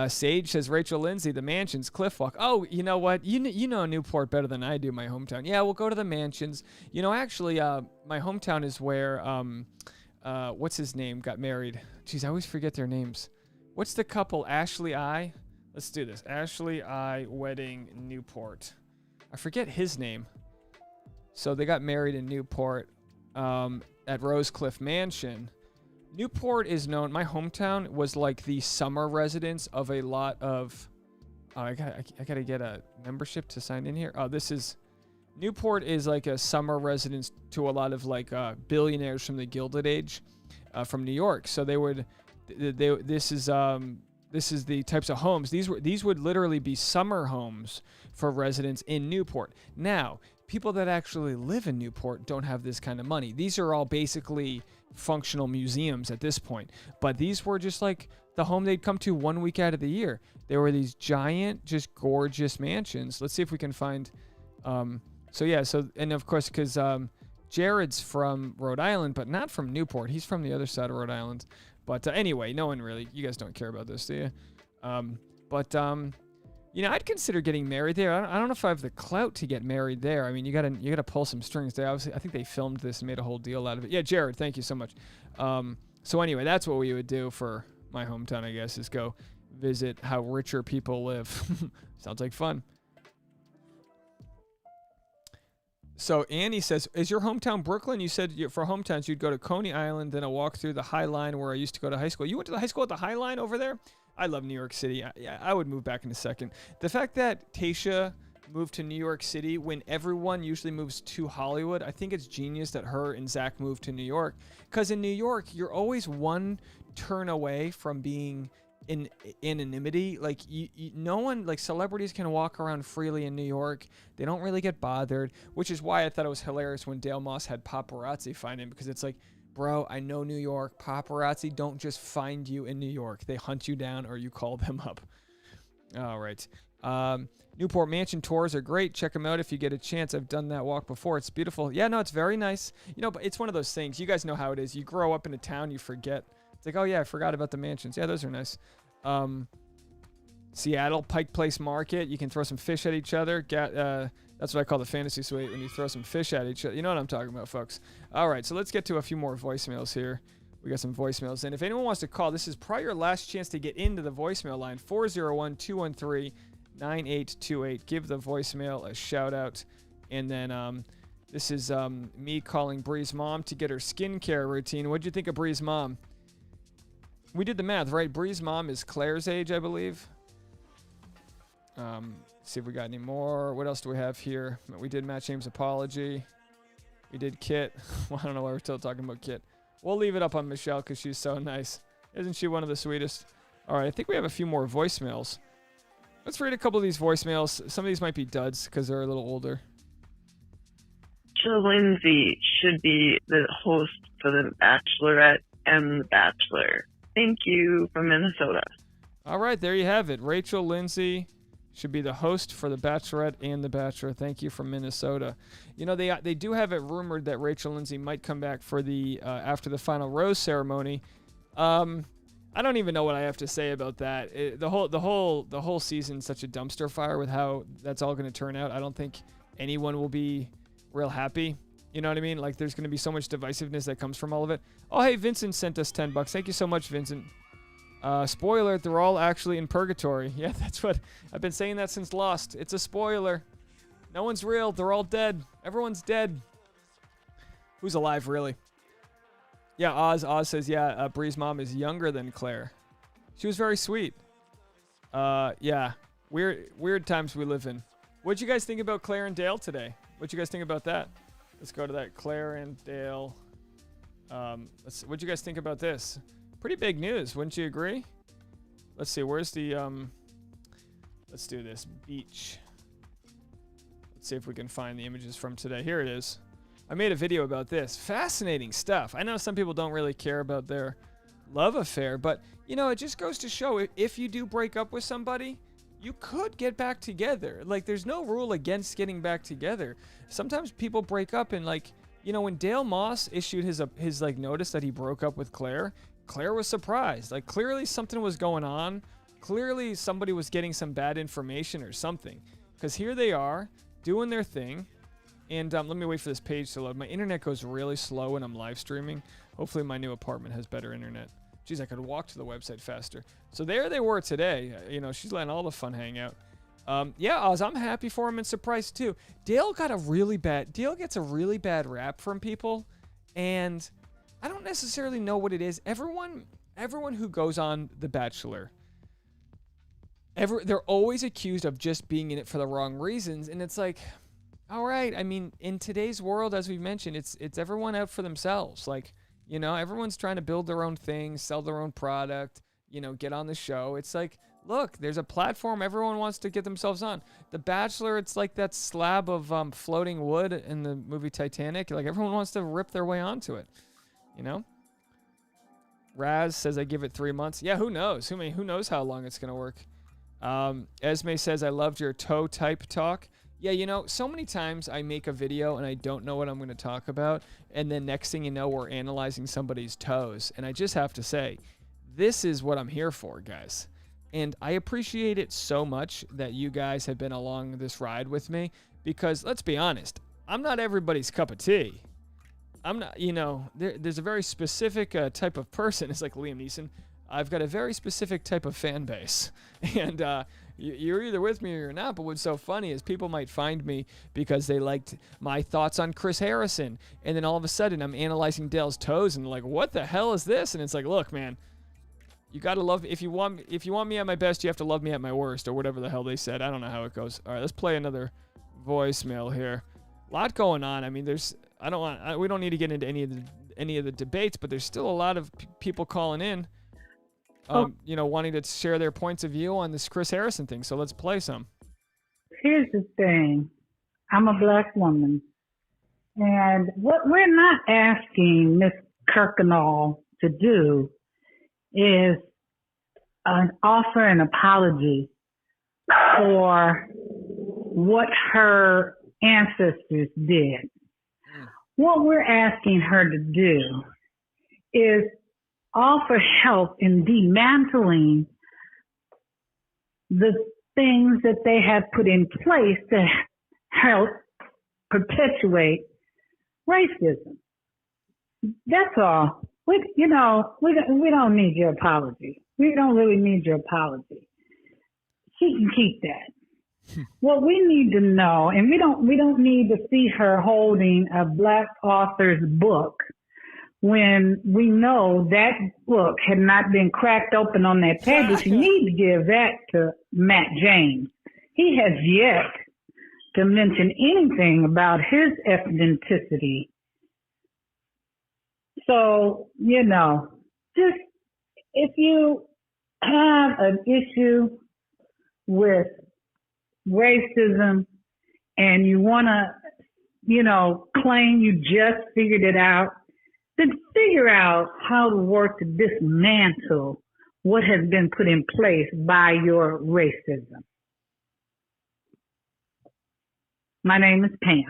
Sage says Rachel Lindsay, the mansions, Cliffwalk. Oh, you know what? You know Newport better than I do, my hometown. Yeah, we'll go to the mansions. You know, actually, my hometown is where, what's his name, got married. Jeez, I always forget their names. What's the couple? Ashley I? Let's do this. Ashley I Wedding Newport. I forget his name. So they got married in Newport at Rosecliff Mansion. Newport is known, my hometown was like the summer residence of a lot of, I gotta get a membership to sign in here. Oh, Newport is like a summer residence to a lot of like billionaires from the Gilded Age from New York. So this is the types of homes. These would literally be summer homes for residents in Newport. Now, people that actually live in Newport don't have this kind of money. These are all basically functional museums at this point. But these were just like the home they'd come to 1 week out of the year. There were these giant, just gorgeous mansions. Let's see if we can find. And of course, because Jared's from Rhode Island, but not from Newport. He's from the other side of Rhode Island. But anyway, no one really, you guys don't care about this, do you? You know, I'd consider getting married there. I don't know if I have the clout to get married there. I mean, you gotta pull some strings. I think they filmed this and made a whole deal out of it. Yeah, Jared, thank you so much. So anyway, that's what we would do for my hometown, I guess, is go visit how richer people live. Sounds like fun. So Annie says, is your hometown Brooklyn? You said for hometowns you'd go to Coney Island, then a walk through the High Line where I used to go to high school. You went to the high school at the High Line over there? I love New York City. I would move back in a second. The fact that Tayshia moved to New York City when everyone usually moves to Hollywood, I think it's genius that her and Zach moved to New York. Because in New York, you're always one turn away from being in anonymity. Like, no one, like, celebrities can walk around freely in New York. They don't really get bothered, which is why I thought it was hilarious when Dale Moss had paparazzi find him, because it's like, bro, I know New York. Paparazzi don't just find you in New York. They hunt you down or you call them up. All right. Newport Mansion tours are great. Check them out if you get a chance. I've done that walk before. It's beautiful. Yeah, no, it's very nice. You know, but it's one of those things. You guys know how it is. You grow up in a town, you forget. It's like, oh, yeah, I forgot about the mansions. Yeah, those are nice. Seattle, Pike Place Market. You can throw some fish at each other. That's what I call the fantasy suite, when you throw some fish at each other. You know what I'm talking about, folks. All right, so let's get to a few more voicemails here. We got some voicemails. And if anyone wants to call, this is probably your last chance to get into the voicemail line, 401-213-9828. Give the voicemail a shout-out. And then this is me calling Bree's mom to get her skincare routine. What'd you think of Bree's mom? We did the math, right? Bree's mom is Claire's age, I believe. See if we got any more. What else do we have here? We did Matt James' apology. We did Kit. Well, I don't know why we're still talking about Kit. We'll leave it up on Michelle because she's so nice. Isn't she one of the sweetest? All right, I think we have a few more voicemails. Let's read a couple of these voicemails. Some of these might be duds because they're a little older. Rachel Lindsay should be the host for the Bachelorette and the Bachelor. Thank you, from Minnesota. All right, there you have it. Rachel Lindsay should be the host for the Bachelorette and the Bachelor. Thank you, from Minnesota. You know, they do have it rumored that Rachel Lindsay might come back for the after the final rose ceremony. I don't even know what I have to say about that. The whole season's such a dumpster fire with how that's all going to turn out. I don't think anyone will be real happy. You know what I mean? Like, there's going to be so much divisiveness that comes from all of it. Oh, hey, Vincent sent us $10. Thank you so much, Vincent. Spoiler, they're all actually in purgatory. Yeah, that's what I've been saying that since Lost. It's a spoiler. No one's real. They're all dead. Everyone's dead. Who's alive, really? Yeah, Oz says, yeah, Bree's mom is younger than Claire. She was very sweet. Yeah, weird times we live in. What'd you guys think about Claire and Dale today? What'd you guys think about that? Let's go to that Claire and Dale Let's see, what'd you guys think about this? Pretty big news, wouldn't you agree? Let's see, where's the, let's do this, beach. Let's see if we can find the images from today. Here it is. I made a video about this. Fascinating stuff. I know some people don't really care about their love affair, but, you know, it just goes to show if you do break up with somebody, you could get back together. Like, there's no rule against getting back together. Sometimes people break up and, like, you know, when Dale Moss issued his like notice that he broke up with Claire was surprised. Like, clearly something was going on. Clearly somebody was getting some bad information or something. Because here they are doing their thing. And let me wait for this page to load. My internet goes really slow when I'm live streaming. Hopefully my new apartment has better internet. Geez, I could walk to the website faster. So there they were today. You know, she's letting all the fun hang out. Yeah, Oz, I'm happy for him and surprised too. Dale gets a really bad rap from people, and I don't necessarily know what it is. Everyone who goes on The Bachelor, they're always accused of just being in it for the wrong reasons, and it's like, all right, I mean, in today's world, as we mentioned, it's everyone out for themselves. Like, you know, everyone's trying to build their own thing, sell their own product, you know, get on the show. It's like, look, there's a platform everyone wants to get themselves on. The Bachelor, it's like that slab of floating wood in the movie Titanic. Like, everyone wants to rip their way onto it, you know? Raz says, I give it 3 months. Yeah, who knows? Who knows how long it's going to work? Esme says, I loved your toe type talk. Yeah, you know, so many times I make a video and I don't know what I'm going to talk about. And then next thing you know, we're analyzing somebody's toes. And I just have to say, this is what I'm here for, guys. And I appreciate it so much that you guys have been along this ride with me. Because let's be honest, I'm not everybody's cup of tea. I'm not, you know, there's a very specific type of person. It's like Liam Neeson. I've got a very specific type of fan base. And you're either with me or you're not. But what's so funny is people might find me because they liked my thoughts on Chris Harrison. And then all of a sudden I'm analyzing Dale's toes and like, what the hell is this? And it's like, look, man, you got to love, if you want me at my best, you have to love me at my worst, or whatever the hell they said. I don't know how it goes. All right, let's play another voicemail here. A lot going on. I mean, we don't need to get into any of the debates, but there's still a lot of people calling in. You know, wanting to share their points of view on this Chris Harrison thing. So let's play some. Here's the thing. I'm a black woman. And what we're not asking Miss Kirkendall to do is offer an apology for what her ancestors did. What we're asking her to do is offer help in dismantling the things that they have put in place to help perpetuate racism. That's all. We don't need your apology. We don't really need your apology. She can keep that. What we need to know, and we don't need to see her holding a black author's book when we know that book had not been cracked open on that page. You need to give that to Matt James. He has yet to mention anything about his ethnicity. So, you know, just if you have an issue with racism and you want to, you know, claim you just figured it out, then figure out how to work to dismantle what has been put in place by your racism. My name is Pam.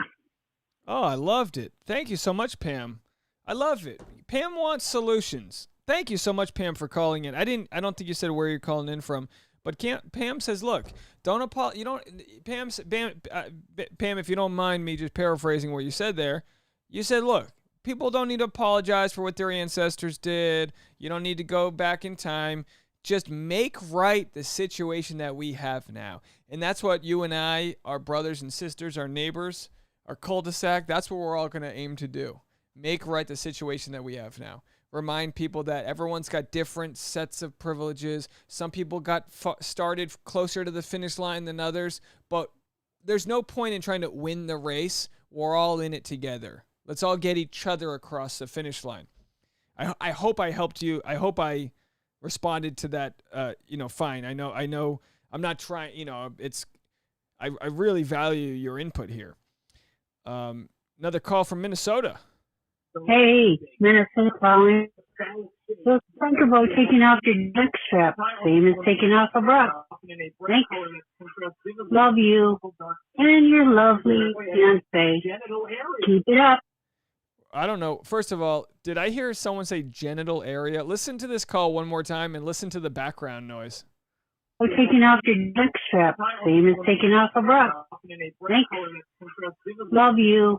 Oh, I loved it. Thank you so much, Pam. I love it. Pam wants solutions. Thank you so much, Pam, for calling in. I don't think you said where you're calling in from, but Pam says, look, don't apologize. You don't, Pam, if you don't mind me just paraphrasing what you said there, you said, look, people don't need to apologize for what their ancestors did. You don't need to go back in time. Just make right the situation that we have now. And that's what you and I, our brothers and sisters, our neighbors, our cul-de-sac, that's what we're all going to aim to do. Make right the situation that we have now. Remind people that everyone's got different sets of privileges. Some people got started closer to the finish line than others, but there's no point in trying to win the race. We're all in it together. Let's all get each other across the finish line. I hope I helped you. I hope I responded to that, fine. I know, I'm not trying, I really value your input here. Another call from Minnesota. Hey, Minnesota calling. Just think about taking off your neck strap, same as taking off a bra. Thanks. Love you. And your lovely fiancé. Keep it up. I don't know. First of all, did I hear someone say genital area? Listen to this call one more time and listen to the background noise. Taking off your neck strap, same as taking off a bra. Thanks. Love you.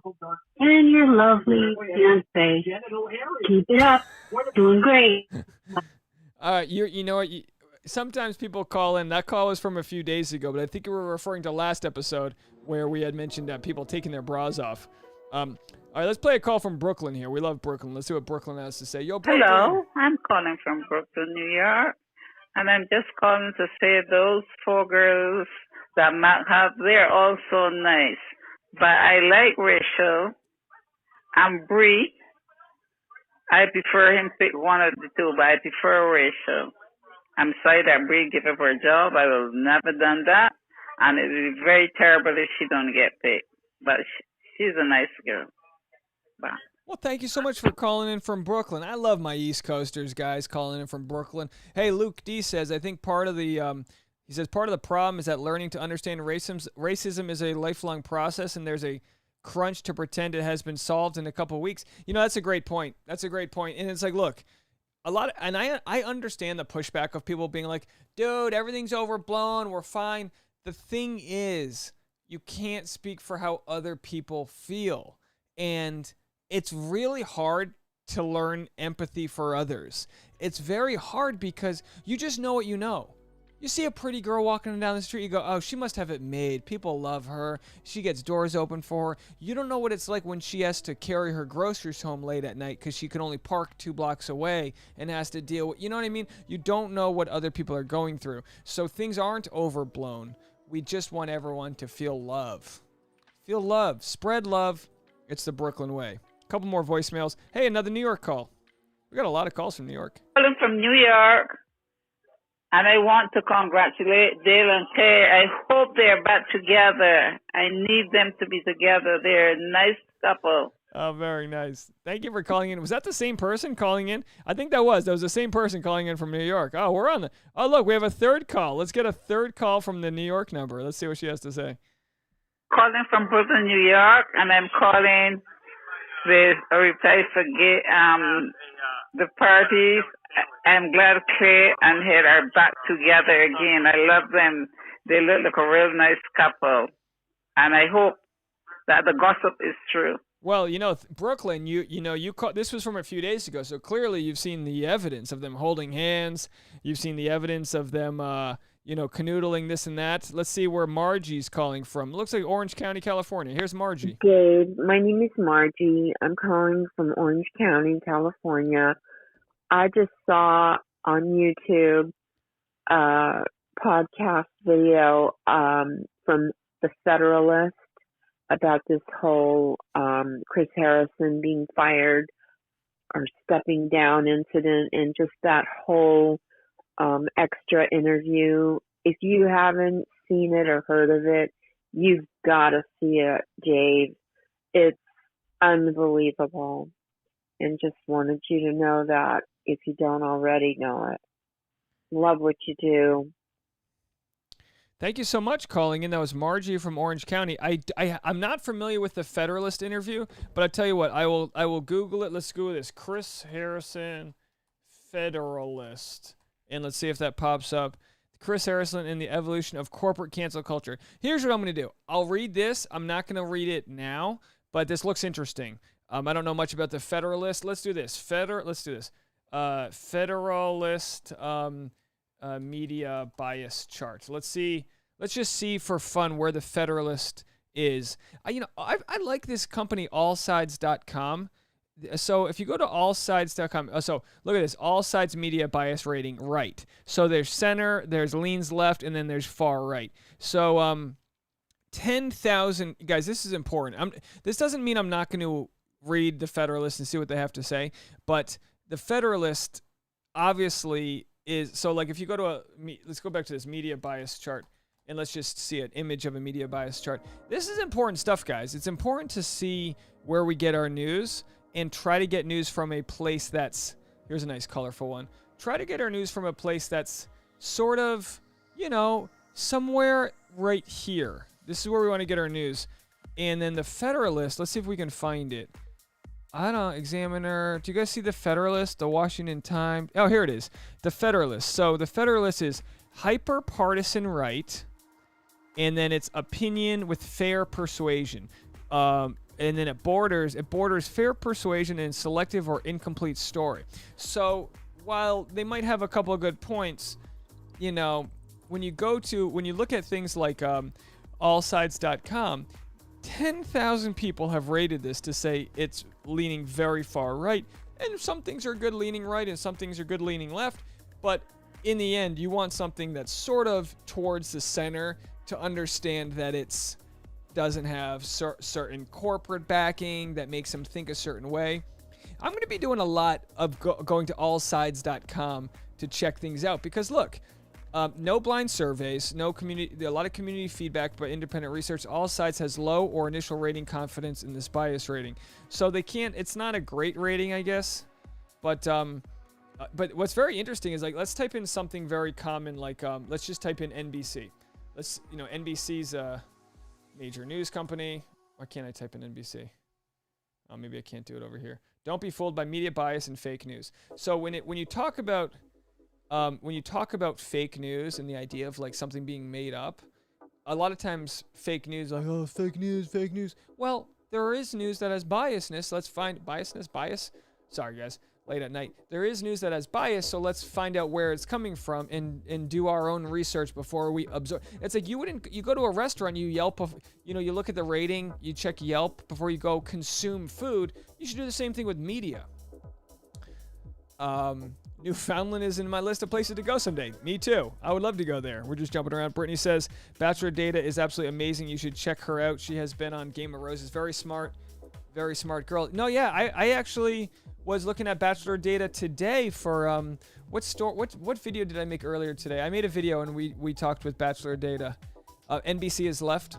And your lovely fiancé. Keep it up. Doing great. You know what? Sometimes people call in. That call was from a few days ago, but I think you were referring to last episode where we had mentioned people taking their bras off. All right, let's play a call from Brooklyn here. We love Brooklyn. Let's see what Brooklyn has to say. Yo, Brooklyn. Hello, I'm calling from Brooklyn, New York. And I'm just calling to say those 4 girls that Matt have, they're also nice. But I like Rachel and Bree. I prefer him pick one of the two, but I prefer Rachel. I'm sorry that Bree gave up her job. I would have never done that. And it would be very terrible if she don't get picked. But she's a nice girl. Bye. Well, thank you so much for calling in from Brooklyn. I love my East Coasters, guys, calling in from Brooklyn. Hey, Luke D says, I think part of the part of the problem is that learning to understand racism is a lifelong process, and there's a crunch to pretend it has been solved in a couple of weeks. That's a great point. And it's like, look, I understand the pushback of people being like, dude, everything's overblown. We're fine. The thing is, you can't speak for how other people feel. And it's really hard to learn empathy for others. It's very hard because you just know what you know. You see a pretty girl walking down the street, you go, oh, she must have it made. People love her. She gets doors open for her. You don't know what it's like when she has to carry her groceries home late at night because she can only park 2 blocks away and has to deal with, you know what I mean? You don't know what other people are going through. So things aren't overblown. We just want everyone to feel love. Feel love. Spread love. It's the Brooklyn way. A couple more voicemails. Hey, another New York call. We got a lot of calls from New York. Calling from New York, and I want to congratulate Dale and Kay. I hope they're back together. I need them to be together. They're a nice couple. Oh, very nice. Thank you for calling in. Was that the same person calling in? I think that was. That was the same person calling in from New York. Oh, we're on the... Oh, look, we have a third call. Let's get a third call from the New York number. Let's see what she has to say. Calling from Brooklyn, New York, and I'm calling with a reply for the parties. I'm glad Clay and Head are back together again. I love them. They look like a real nice couple. And I hope that the gossip is true. Well, Brooklyn, you call, this was from a few days ago, so clearly you've seen the evidence of them holding hands. You've seen the evidence of them, canoodling this and that. Let's see where Margie's calling from. It looks like Orange County, California. Here's Margie. Gabe, my name is Margie. I'm calling from Orange County, California. I just saw on YouTube a podcast video from The Federalist about this whole Chris Harrison being fired or stepping down incident, and just that whole extra interview. If you haven't seen it or heard of it, you've got to see it, Dave. It's unbelievable. And just wanted you to know that if you don't already know it. Love what you do. Thank you so much calling in. That was Margie from Orange County. I'm not familiar with the Federalist interview, but I tell you what, I will Google it. Let's Google this. Chris Harrison Federalist. And let's see if that pops up. Chris Harrison and the evolution of corporate cancel culture. Here's what I'm going to do. I'll read this. I'm not going to read it now, but this looks interesting. I don't know much about the Federalist. Let's do this. Federalist media bias chart. Let's see. Let's just see for fun where the Federalist is. I like this company, allsides.com. So if you go to allsides.com, so look at this, all sides media bias rating, right. So there's center, there's leans left, and then there's far right. So 10,000, guys, this is important. This doesn't mean I'm not going to read the Federalist and see what they have to say, but the Federalist obviously is, so like if you go to let's go back to this media bias chart, and let's just see an image of a media bias chart. This is important stuff, guys. It's important to see where we get our news and try to get news from a place that's, here's a nice colorful one. Try to get our news from a place that's sort of, you know, somewhere right here. This is where we want to get our news. And then the Federalist, let's see if we can find it. I don't know, Examiner. Do you guys see the Federalist, the Washington Times? Oh, here it is. The Federalist. So the Federalist is hyper-partisan right, and then it's opinion with fair persuasion. And then it borders fair persuasion and selective or incomplete story. So while they might have a couple of good points, you know, when you look at things like allsides.com, 10,000 people have rated this to say it's leaning very far right, and some things are good leaning right and some things are good leaning left, but in the end you want something that's sort of towards the center to understand that it's doesn't have certain corporate backing that makes them think a certain way. I'm going to be doing a lot of going to allsides.com to check things out, because look, no blind surveys, a lot of community feedback, but independent research. All Sides has low or initial rating confidence in this bias rating. So it's not a great rating, I guess. But what's very interesting is, like, let's type in something very common, like, let's just type in NBC. NBC's a major news company. Why can't I type in NBC? Oh, maybe I can't do it over here. Don't be fooled by media bias and fake news. So when you talk about fake news and the idea of like something being made up, a lot of times fake news, like, oh, fake news. Well, there is news that has biasness. Let's find bias. Sorry, guys, late at night. There is news that has bias, so let's find out where it's coming from and do our own research before we absorb. It's like you go to a restaurant, you Yelp, you look at the rating, you check Yelp before you go consume food. You should do the same thing with media. Newfoundland is in my list of places to go someday. Me too. I would love to go there. We're just jumping around. Brittany says, Bachelor Data is absolutely amazing. You should check her out. She has been on Game of Roses. Very smart girl. No, yeah, I actually was looking at Bachelor Data today for, what video did I make earlier today? I made a video and we talked with Bachelor Data. NBC is left.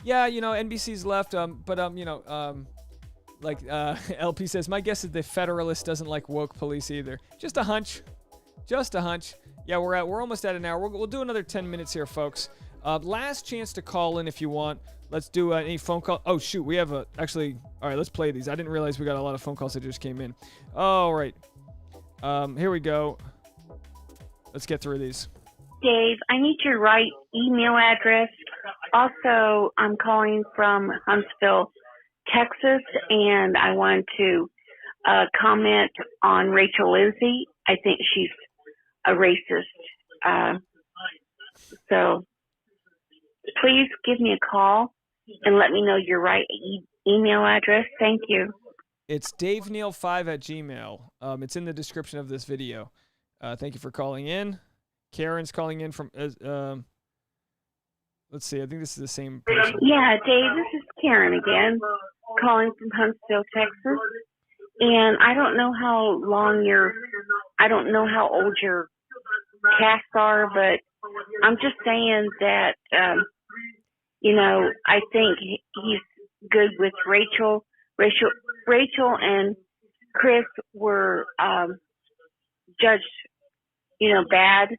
Yeah, NBC's left, LP says, my guess is the Federalist doesn't like woke police either. Just a hunch. Yeah, we're almost at an hour. We'll do another 10 minutes here, folks. Last chance to call in if you want. Let's do any phone call. Oh, shoot. We have all right, let's play these. I didn't realize we got a lot of phone calls that just came in. All right. Here we go. Let's get through these. Dave, I need your right email address. Also, I'm calling from Huntsville, Texas, and I wanted to comment on Rachel Lindsay. I think she's a racist. So please give me a call and let me know your right email address. Thank you. It's daveneal5@gmail. It's in the description of this video. Thank you for calling in. Karen's calling in from, let's see, I think this is the same person. Yeah, Dave, this is Karen again, calling from Huntsville, Texas. And I don't know how old your casts are, but I'm just saying that, I think he's good with Rachel. Rachel and Chris were judged, bad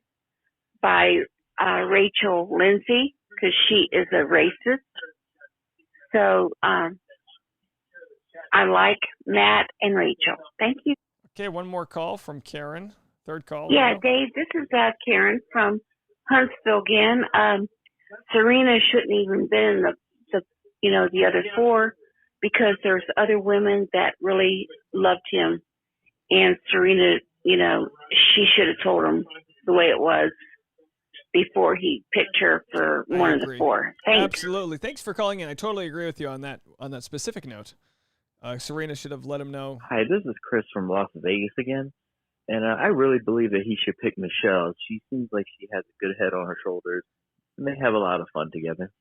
by Rachel Lindsay because she is a racist. So I like Matt and Rachel. Thank you. Okay, one more call from Karen. Third call. Yeah, Dave, this is Karen from Huntsville again. Serena shouldn't even been in the other four because there's other women that really loved him. And Serena, she should have told him the way it was before he picked her for one of the four. Thanks. Absolutely. Thanks for calling in. I totally agree with you on that specific note. Serena should have let him know. Hi, this is Chris from Las Vegas again. And I really believe that he should pick Michelle. She seems like she has a good head on her shoulders, and they have a lot of fun together.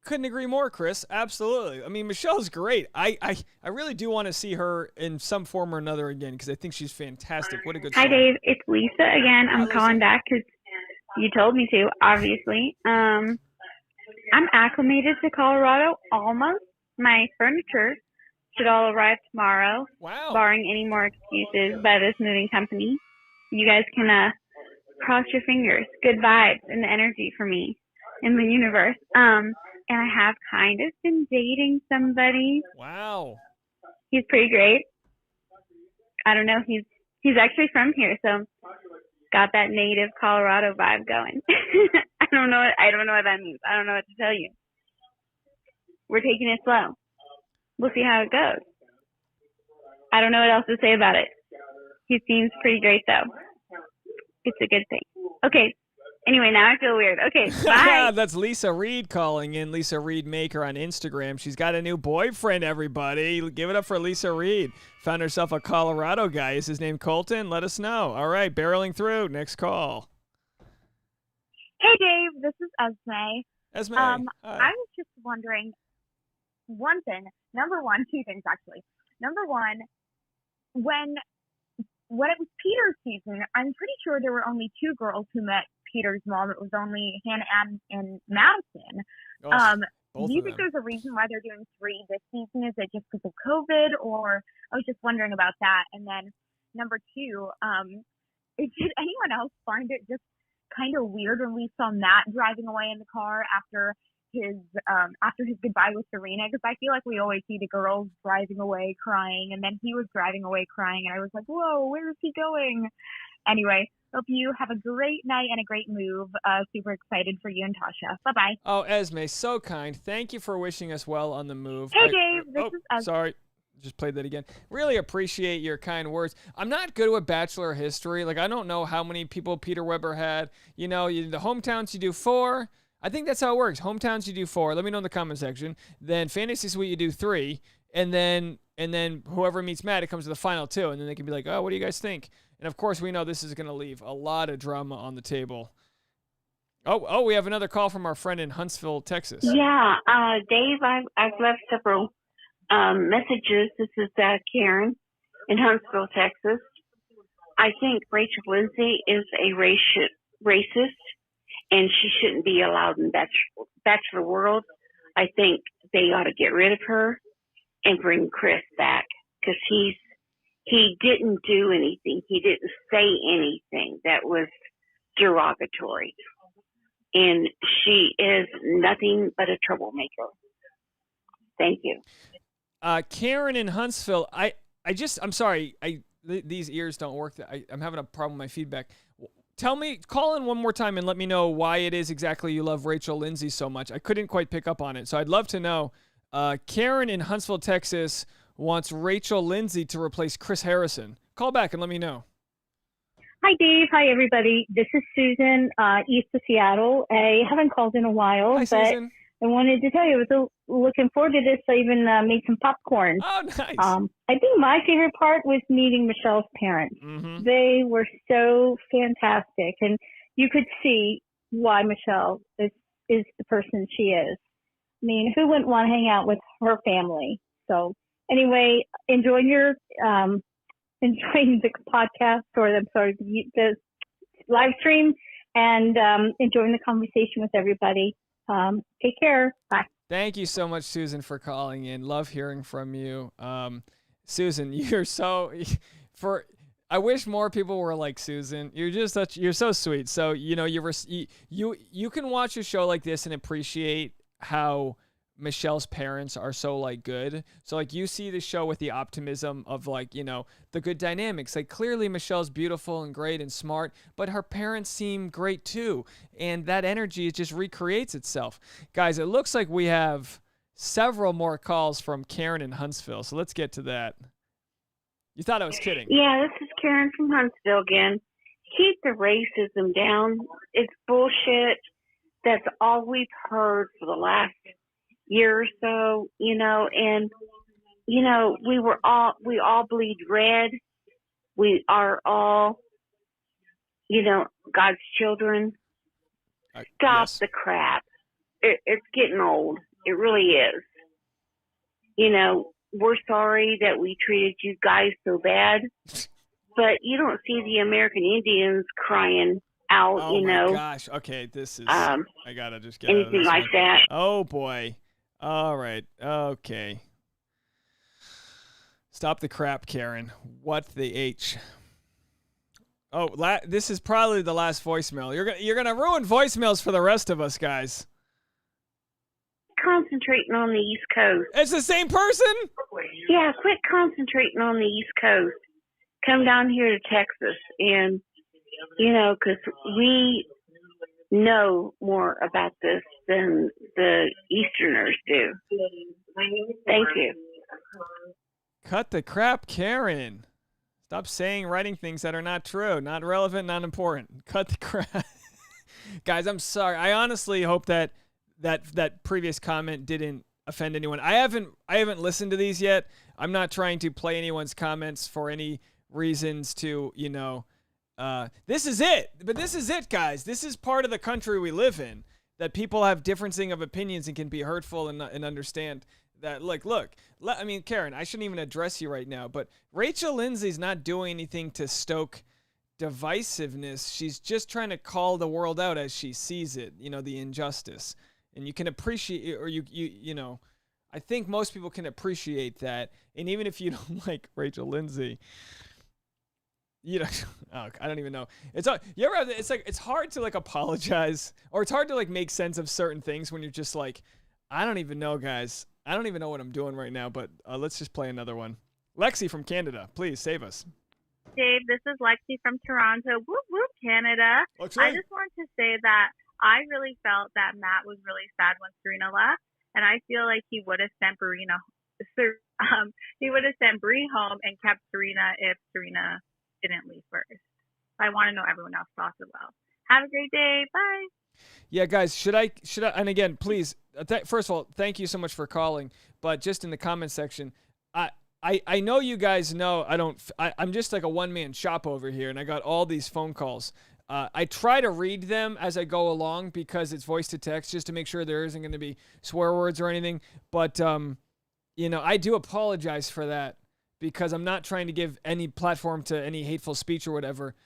Couldn't agree more, Chris. Absolutely. I mean, Michelle's great. I really do want to see her in some form or another again because I think she's fantastic. What a good Hi, song. Dave. It's Lisa again. I'm calling back because you told me to, obviously. I'm acclimated to Colorado almost. My furniture should all arrive tomorrow, barring any more excuses by this moving company. You guys can cross your fingers. Good vibes and energy for me in the universe. And I have kind of been dating somebody. Wow. He's pretty great. I don't know. He's actually from here, so got that native Colorado vibe going. I don't know what that means. I don't know what to tell you. We're taking it slow. We'll see how it goes. I don't know what else to say about it. He seems pretty great, though. It's a good thing. Okay. Anyway, now I feel weird. Okay, bye. That's Lisa Reed calling in. Lisa Reed Maker on Instagram. She's got a new boyfriend, everybody. Give it up for Lisa Reed. Found herself a Colorado guy. Is his name Colton? Let us know. All right, barreling through. Next call. Hey, Dave. This is Esme. Esme. I was just wondering one thing. Two things, actually. Number one, when it was Peter's season, I'm pretty sure there were only two girls who met Peter's mom. It was only Hannah and Madison. Do you think there's a reason why they're doing 3 this season? Is it just because of COVID, or I was just wondering about that. And then number 2, did anyone else find it just kind of weird when we saw Matt driving away in the car after his goodbye with Serena? Because I feel like we always see the girls driving away crying, and then he was driving away crying, and I was like, whoa, where is he going? Anyway, hope you have a great night and a great move. Super excited for you and Tasha. Bye-bye. Oh, Esme, so kind. Thank you for wishing us well on the move. Hey, Dave. This is Esme. Sorry. Just played that again. Really appreciate your kind words. I'm not good with Bachelor history. Like, I don't know how many people Peter Weber had. You know, the hometowns, you do 4. I think that's how it works. Hometowns, you do 4. Let me know in the comment section. Then Fantasy Suite, you do 3. And then whoever meets Matt, it comes to the final 2. And then they can be like, oh, what do you guys think? And, of course, we know this is going to leave a lot of drama on the table. Oh, we have another call from our friend in Huntsville, Texas. Yeah, Dave, I've left several messages. This is Karen in Huntsville, Texas. I think Rachel Lindsay is a racist, and she shouldn't be allowed in Bachelor World. I think they ought to get rid of her and bring Chris back, because he didn't do anything. He didn't say anything that was derogatory. And she is nothing but a troublemaker. Thank you. Karen in Huntsville, I'm sorry, these ears don't work. I'm having a problem with my feedback. Call in one more time and let me know why it is exactly you love Rachel Lindsay so much. I couldn't quite pick up on it, so I'd love to know. Karen in Huntsville, Texas wants Rachel Lindsay to replace Chris Harrison. Call back and let me know. Hi, Dave. Hi, everybody. This is Susan, east of Seattle. I haven't called in a while, Hi, but Susan. I wanted to tell you I was looking forward to this. I even made some popcorn. Oh, nice. I think my favorite part was meeting Michelle's parents. Mm-hmm. They were so fantastic, and you could see why Michelle is the person she is. I mean, who wouldn't want to hang out with her family? So anyway, enjoying the podcast, or the live stream, and enjoying the conversation with everybody. Take care. Bye. Thank you so much, Susan, for calling in. Love hearing from you. Susan, you're so I wish more people were like Susan. You're so sweet. So, you know, you can watch a show like this and appreciate how Michelle's parents are so like good. So like you see the show with the optimism of like, you know, the good dynamics. Like clearly Michelle's beautiful and great and smart, but her parents seem great too. And that energy just recreates itself. Guys, it looks like we have several more calls from Karen in Huntsville. So let's get to that. You thought I was kidding. Yeah, this is Karen from Huntsville again. Keep the racism down. It's bullshit. That's all we've heard for the last year or so, you know, and, you know, we all bleed red. We are all, you know, God's children. Stop the crap. It's getting old. It really is. You know, we're sorry that we treated you guys so bad, but you don't see the American Indians crying out, Oh you my know. gosh. Okay, this is. I gotta just get out of anything this like one. that. Oh boy. All right. Okay. Stop the crap, Karen. What the H? Oh, this is probably the last voicemail. You're gonna ruin voicemails for the rest of us, guys. Concentrating on the East Coast. It's the same person? Yeah, quit concentrating on the East Coast. Come down here to Texas, and you know, because we know more about this than the Easterners do. Thank you. Cut the crap, Karen. Stop writing things that are not true, not relevant, not important. Cut the crap. Guys, I'm sorry. I honestly hope that previous comment didn't offend anyone. I haven't listened to these yet. I'm not trying to play anyone's comments for any reasons to, you know, this is it. But this is it, guys. This is part of the country we live in, that people have differencing of opinions and can be hurtful and understand that. Look, I mean, Karen, I shouldn't even address you right now, but Rachel Lindsay's not doing anything to stoke divisiveness. She's just trying to call the world out as she sees it, you know, the injustice. And you can appreciate, or you know, I think most people can appreciate that. And even if you don't like Rachel Lindsay, you know, oh, I don't even know. It's hard to like apologize, or it's hard to like make sense of certain things when you're just like, I don't even know, guys. I don't even know what I'm doing right now, but let's just play another one. Lexi from Canada, please save us. Dave, this is Lexi from Toronto. Whoop, whoop, Canada. Lexi. I just wanted to say that I really felt that Matt was really sad when Serena left, and I feel like he would have sent Brie home and kept Serena if Serena didn't leave first. I want to know everyone else's thoughts as well. Have a great day. Bye. Yeah, guys, should I, and again, please, first of all, thank you so much for calling, but just in the comment section, I know you guys know I'm just like a one-man shop over here, and I got all these phone calls. I try to read them as I go along because it's voice to text, just to make sure there isn't going to be swear words or anything, but, you know, I do apologize for that because I'm not trying to give any platform to any hateful speech or whatever.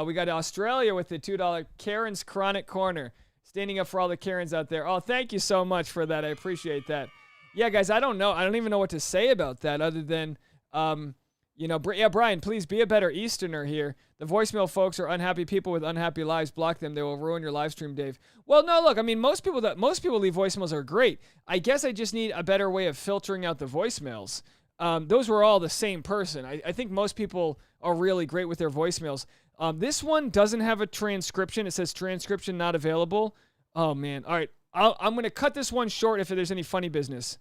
We got Australia with the $2 Karen's Chronic Corner, standing up for all the Karens out there. Oh, thank you so much for that. I appreciate that. Yeah, guys, I don't know. I don't even know what to say about that other than, you know, Brian, please be a better Easterner here. The voicemail folks are unhappy people with unhappy lives. Block them. They will ruin your live stream, Dave. Well, no, look, I mean, most people leave voicemails are great. I guess I just need a better way of filtering out the voicemails. Those were all the same person. I think most people are really great with their voicemails. This one doesn't have a transcription. It says transcription not available. Oh, man. All right. I'm going to cut this one short if there's any funny business.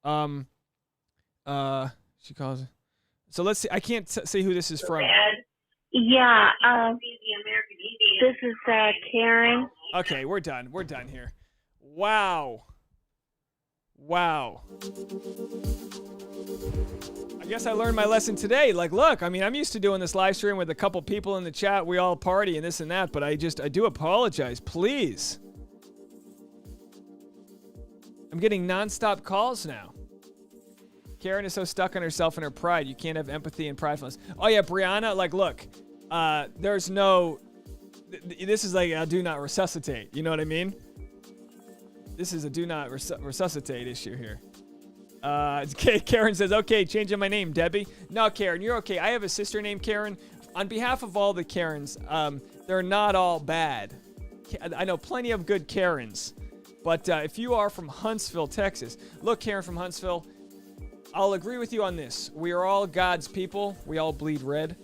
She calls it. So let's see. I can't say who this is from. Yeah. This is Karen. Okay, we're done. We're done here. Wow. I guess I learned my lesson today. Like, look, I mean, I'm used to doing this live stream with a couple people in the chat. We all party and this and that, but I do apologize. Please. I'm getting nonstop calls now. Karen is so stuck on herself and her pride. You can't have empathy and pridefulness. Oh, yeah, Brianna, like, look, there's no... This is like a do not resuscitate. You know what I mean? This is a do not resuscitate issue here. Karen says, okay, changing my name, Debbie. No, Karen, you're okay. I have a sister named Karen. On behalf of all the Karens, they're not all bad. I know plenty of good Karens. But if you are from Huntsville, Texas, look, Karen from Huntsville, I'll agree with you on this. We are all God's people. We all bleed red.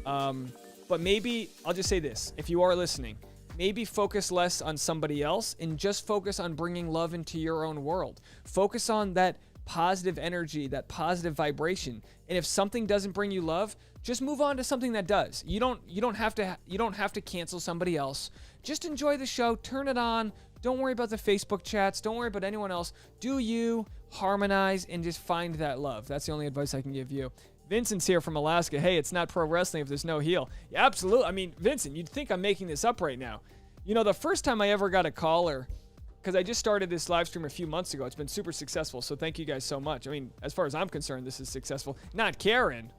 But maybe, I'll just say this. If you are listening, maybe focus less on somebody else and just focus on bringing love into your own world. Focus on that positive energy, that positive vibration. And if something doesn't bring you love, just move on to something that does. You don't have to cancel somebody else. Just enjoy the show. Turn it on. Don't worry about the Facebook chats. Don't worry about anyone else. Do you harmonize and just find that love. That's the only advice I can give you. Vincent's here from Alaska. Hey, it's not pro wrestling if there's no heel. Yeah, absolutely. I mean, Vincent, you'd think I'm making this up right now. You know, the first time I ever got a caller because I just started this live stream a few months ago. It's been super successful, so thank you guys so much. I mean, as far as I'm concerned, this is successful. Not Karen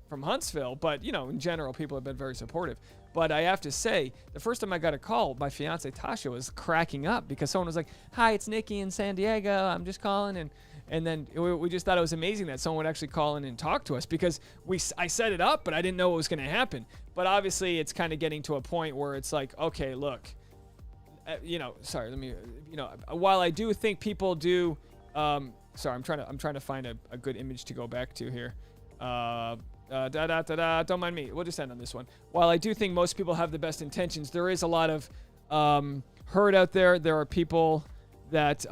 from Huntsville, but, you know, in general, people have been very supportive. But I have to say, the first time I got a call, my fiance Tasha was cracking up because someone was like, "Hi, it's Nikki in San Diego. I'm just calling." And then we just thought it was amazing that someone would actually call in and talk to us because I set it up, but I didn't know what was going to happen. But obviously, it's kind of getting to a point where it's like, okay, look, while I do think people do, I'm trying to find a good image to go back to here. Don't mind me. We'll just end on this one. While I do think most people have the best intentions, there is a lot of hurt out there. There are people that,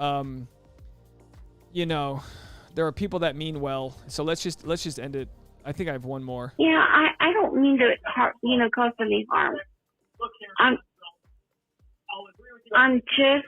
there are people that mean well. So let's just end it. I think I have one more. Yeah, I don't mean to cause any harm. I'm just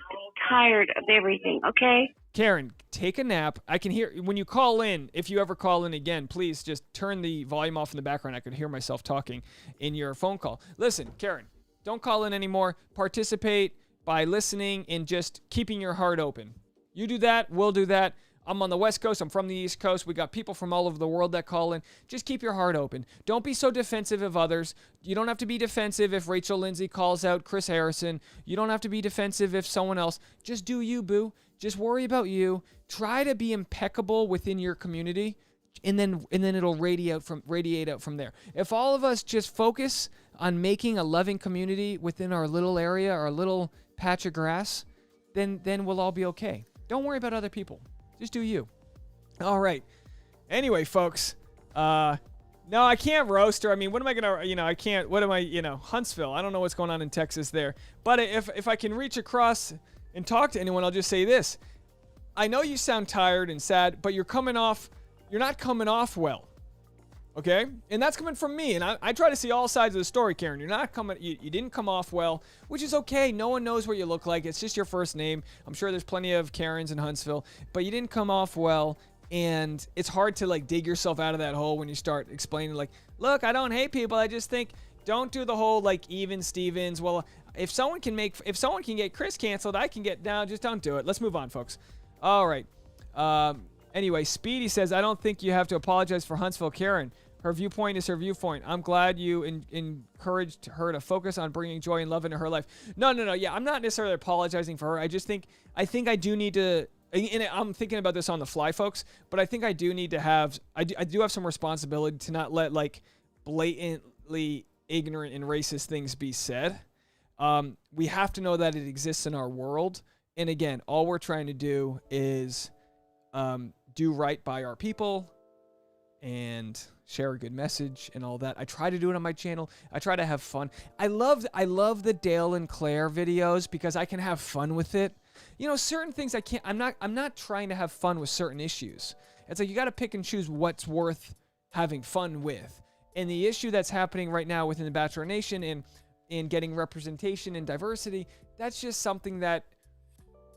tired of everything, okay? Karen, take a nap. I can hear when you call in. If you ever call in again, please just turn the volume off in the background. I could hear myself talking in your phone call. Listen, Karen, don't call in anymore. Participate by listening and just keeping your heart open. You do that, we'll do that. I'm on the West Coast. I'm from the East Coast. We got people from all over the world that call in. Just keep your heart open. Don't be so defensive of others. You don't have to be defensive if Rachel Lindsay calls out Chris Harrison. You don't have to be defensive if someone else. Just do you, boo. Just worry about you. Try to be impeccable within your community, and then it'll radiate out from there. If all of us just focus on making a loving community within our little area, our little patch of grass, then we'll all be okay. Don't worry about other people. Just do you. All right. Anyway, folks. No, I can't roast her. I mean, what am I going to, I can't, what am I, Huntsville. I don't know what's going on in Texas there. But if I can reach across and talk to anyone, I'll just say this. I know you sound tired and sad, but you're not coming off well. Okay? And that's coming from me. And I try to see all sides of the story, Karen. You didn't come off well, which is okay. No one knows what you look like. It's just your first name. I'm sure there's plenty of Karens in Huntsville, but you didn't come off well. And it's hard to dig yourself out of that hole when you start explaining look, I don't hate people. I just think don't do the whole even Stevens. Well, if someone can get Chris canceled, I can get down. Just don't do it. Let's move on, folks. All right. Anyway, Speedy says, I don't think you have to apologize for Huntsville, Karen. Her viewpoint is her viewpoint. I'm glad you encouraged her to focus on bringing joy and love into her life. No. Yeah, I'm not necessarily apologizing for her. I do need to, and I'm thinking about this on the fly, folks, but I think I do need to I do have some responsibility to not let blatantly ignorant and racist things be said. We have to know that it exists in our world. And again, all we're trying to do is do right by our people and share a good message and all that. I try to do it on my channel. I try to have fun. I love the Dale and Claire videos because I can have fun with it. Certain things I can't. I'm not trying to have fun with certain issues. It's you got to pick and choose what's worth having fun with. And the issue that's happening right now within the Bachelor Nation and getting representation and diversity, that's just something that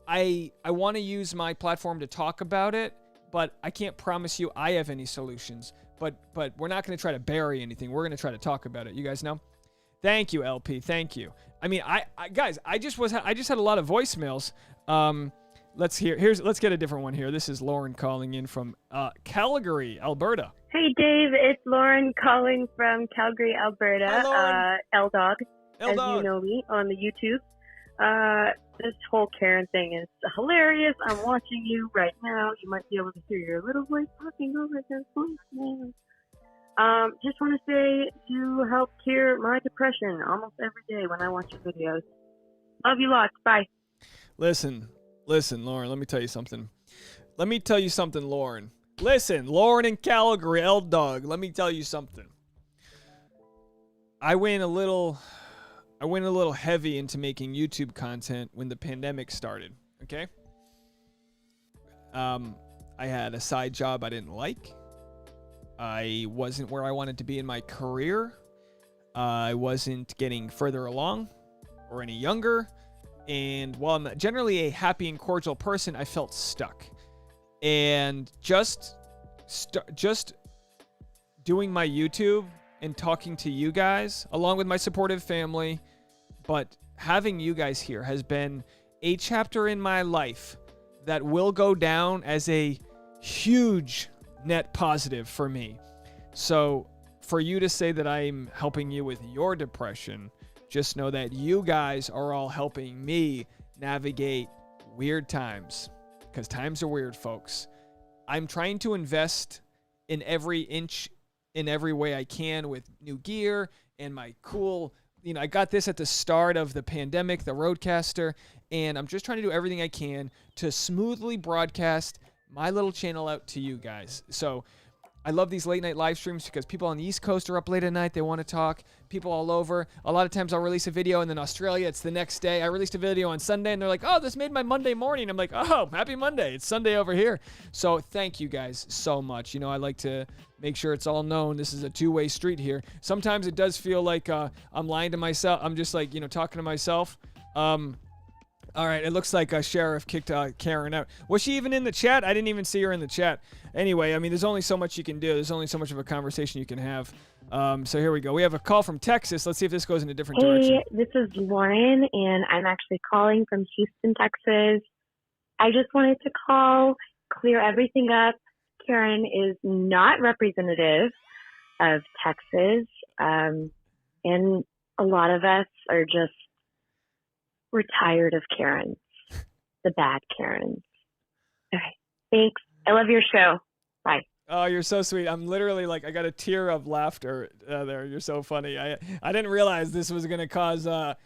I want to use my platform to talk about it, but I can't promise you I have any solutions. But we're not going to try to bury anything. We're going to try to talk about it. You guys know? Thank you, LP. Thank you. I mean, guys, I just had a lot of voicemails. Let's get a different one here. This is Lauren calling in from Calgary, Alberta. Hey, Dave. It's Lauren calling from Calgary, Alberta. Hi, L-Dog, as L-Dog. you know me on the YouTube. This whole Karen thing is hilarious. I'm watching you right now. You might be able to hear your little voice talking over this voicemail. Just want to say you help cure my depression almost every day when I watch your videos. Love you lots. Bye. Listen, Lauren, let me tell you something. Lauren. Listen, Lauren in Calgary, L-Dog, let me tell you something. I went a little heavy into making YouTube content when the pandemic started, okay? I had a side job I didn't like. I wasn't where I wanted to be in my career. I wasn't getting further along or any younger. And while I'm generally a happy and cordial person, I felt stuck. And just doing my YouTube and talking to you guys, along with my supportive family, but having you guys here has been a chapter in my life that will go down as a huge net positive for me. So for you to say that I'm helping you with your depression, just know that you guys are all helping me navigate weird times, because times are weird, folks. I'm trying to invest in every inch, in every way I can, with new gear and my cool, I got this at the start of the pandemic, the Rodecaster, and I'm just trying to do everything I can to smoothly broadcast my little channel out to you guys. So I love these late night live streams because people on the East Coast are up late at night. They want to talk. People all over. A lot of times I'll release a video, and then Australia, it's the next day. I released a video on Sunday, and they're like, oh, this made my Monday morning. I'm like, oh, happy Monday. It's Sunday over here. So thank you guys so much. I like to make sure it's all known. This is a two-way street here. Sometimes it does feel like I'm lying to myself. I'm just like, talking to myself. All right, it looks like a sheriff kicked Karen out. Was she even in the chat? I didn't even see her in the chat. Anyway, there's only so much you can do. There's only so much of a conversation you can have. So here we go. We have a call from Texas. Let's see if this goes in a different direction. This is Lauren, and I'm actually calling from Houston, Texas. I just wanted to call, clear everything up. Karen is not representative of Texas, and a lot of us are just, we're tired of Karens, the bad Karens. Okay, thanks. I love your show. Bye. Oh, you're so sweet. I'm literally like, I got a tear of laughter there. You're so funny. I didn't realize this was going to cause a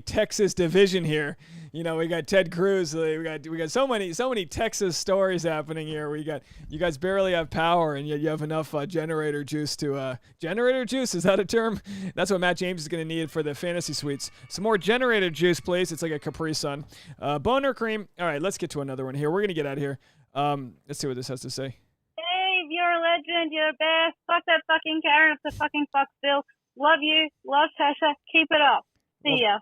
Texas division here. We got Ted Cruz. We got so many Texas stories happening here. You guys barely have power, and yet you have enough generator juice to generator juice. Is that a term? That's what Matt James is going to need for the fantasy suites. Some more generator juice, please. It's like a Capri Sun. Boner cream. All right, let's get to another one here. We're going to get out of here. Let's see what this has to say. Dave, you're a legend. You're the best. Fuck that fucking Karen. It's a fucking fuck bill. Love you. Love Tasha. Keep it up. See ya.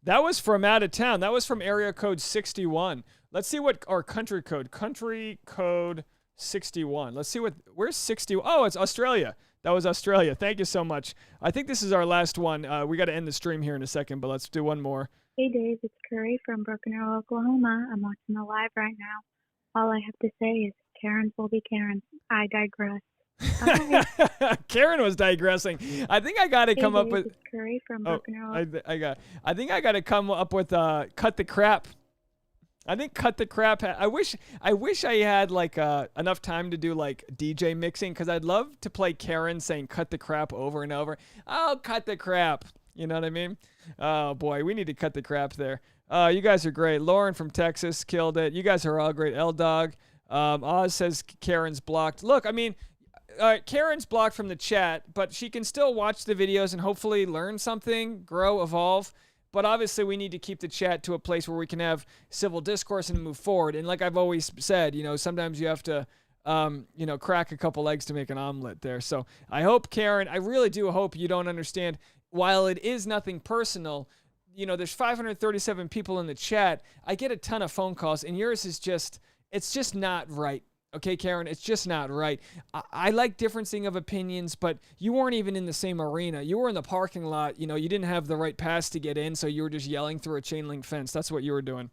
That was from out of town. That was from area code 61. Let's see what our country code 61. Let's see where's 60. Oh, it's Australia. That was Australia. Thank you so much. I think this is our last one. We got to end the stream here in a second, but let's do one more. Hey Dave, it's Curry from Broken Arrow, Oklahoma. I'm watching the live right now. All I have to say is Karens will be Karens. I digress. Karen was digressing. I think I got to come up with Curry from Broken Arrow. I think I got to come up with cut the crap. I think cut the crap. I wish I had like enough time to do like DJ mixing, because I'd love to play Karen saying cut the crap over and over. Oh, cut the crap. You know what I mean? Oh boy, we need to cut the crap there. You guys are great. Lauren from Texas killed it. You guys are all great. L-Dog. Oz says Karen's blocked. Look, Karen's blocked from the chat, but she can still watch the videos and hopefully learn something, grow, evolve. But obviously we need to keep the chat to a place where we can have civil discourse and move forward. And like I've always said, sometimes you have to, crack a couple eggs to make an omelet there. So I hope, Karen, I really do hope you don't understand. While it is nothing personal, there's 537 people in the chat. I get a ton of phone calls, and yours is it's just not right. Okay, Karen, it's just not right. I like differencing of opinions, but you weren't even in the same arena. You were in the parking lot. You didn't have the right pass to get in, so you were just yelling through a chain link fence. That's what you were doing.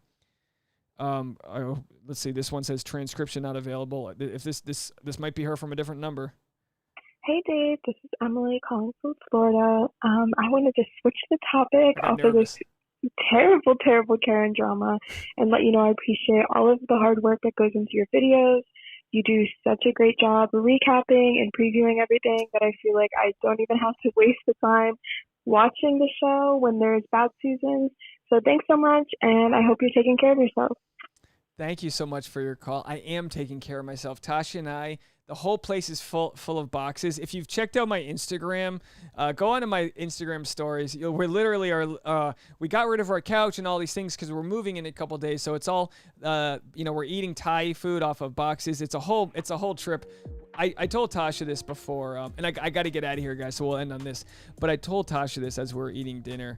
Let's see. This one says transcription not available. If this might be her from a different number. Hey Dave, this is Emily calling from Florida. I wanted to switch the topic off of this terrible Karen drama and let you know I appreciate all of the hard work that goes into your videos. You do such a great job recapping and previewing everything that I feel like I don't even have to waste the time watching the show when there's bad seasons. So thanks so much, and I hope you're taking care of yourself. Thank you so much for your call. I am taking care of myself. Tasha and I, the whole place is full of boxes. If you've checked out my Instagram, go onto my Instagram stories. We're literally we got rid of our couch and all these things because we're moving in a couple days. So it's all, we're eating Thai food off of boxes. It's a whole trip. I told Tasha this before, and I got to get out of here, guys, so we'll end on this. But I told Tasha this as we were eating dinner.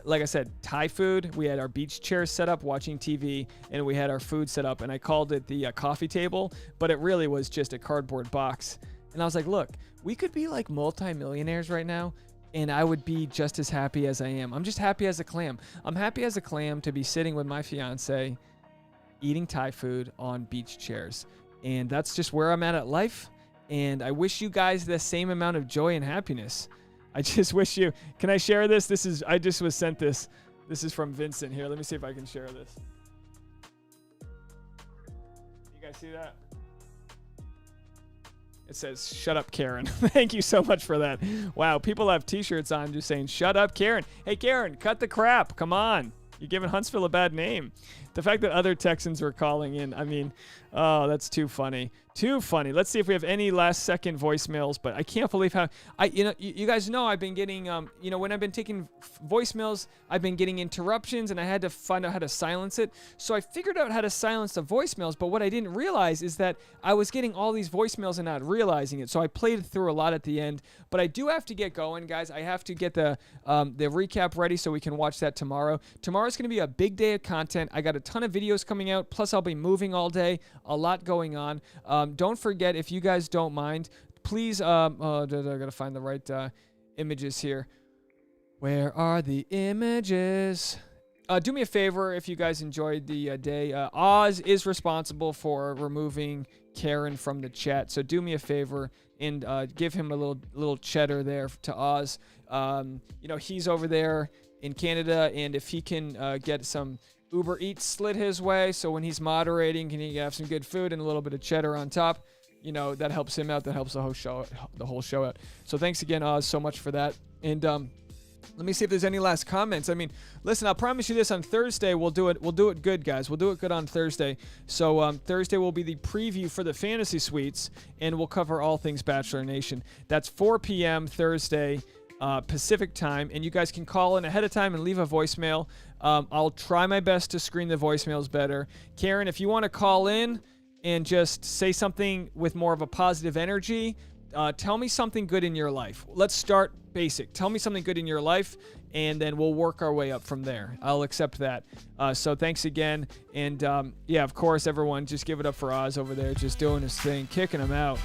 Like I said, Thai food. We had our beach chairs set up watching TV, and we had our food set up, and I called it the coffee table, but it really was just a cardboard box. And I was like, look, we could be like multi-millionaires right now, and I would be just as happy as I am. I'm just happy as a clam. I'm happy as a clam to be sitting with my fiance, eating Thai food on beach chairs. And that's just where I'm at life. And I wish you guys the same amount of joy and happiness. I just wish you... Can I share this? I just was sent this. This is from Vincent here. Let me see if I can share this. You guys see that? It says, "Shut up, Karen." Thank you so much for that. Wow, people have t-shirts on just saying, "Shut up, Karen." Hey, Karen, cut the crap. Come on. You're giving Huntsville a bad name. The fact that other Texans were calling in, I mean, oh, that's too funny. Too funny. Let's see if we have any last second voicemails, but I can't believe how you guys know I've been getting, when I've been taking voicemails, I've been getting interruptions and I had to find out how to silence it. So I figured out how to silence the voicemails, but what I didn't realize is that I was getting all these voicemails and not realizing it. So I played through a lot at the end, but I do have to get going, guys. I have to get the recap ready so we can watch that tomorrow. Tomorrow's going to be a big day of content. I got a ton of videos coming out, plus I'll be moving all day. A lot going on. Don't forget, if you guys don't mind, please, I gotta find the right images here. Where are the images? Do me a favor if you guys enjoyed the day. Oz is responsible for removing Karen from the chat, so do me a favor and give him a little cheddar there to Oz. He's over there in Canada, and if he can get some Uber Eats slid his way, so when he's moderating, can he have some good food and a little bit of cheddar on top? That helps him out. That helps the whole show out. So thanks again, Oz, so much for that. And let me see if there's any last comments. I mean, listen, I'll promise you this: on Thursday we'll do it good, guys. We'll do it good on Thursday. So Thursday will be the preview for the Fantasy Suites, and we'll cover all things Bachelor Nation. That's 4 p.m. Thursday. Pacific time, and you guys can call in ahead of time and leave a voicemail. I'll try my best to screen the voicemails better. Karen, if you want to call in and just say something with more of a positive energy, tell me something good in your life. Let's start basic. Tell me something good in your life, and then we'll work our way up from there. I'll accept that. So thanks again. And yeah, of course, everyone, just give it up for Oz over there, just doing his thing, kicking him out.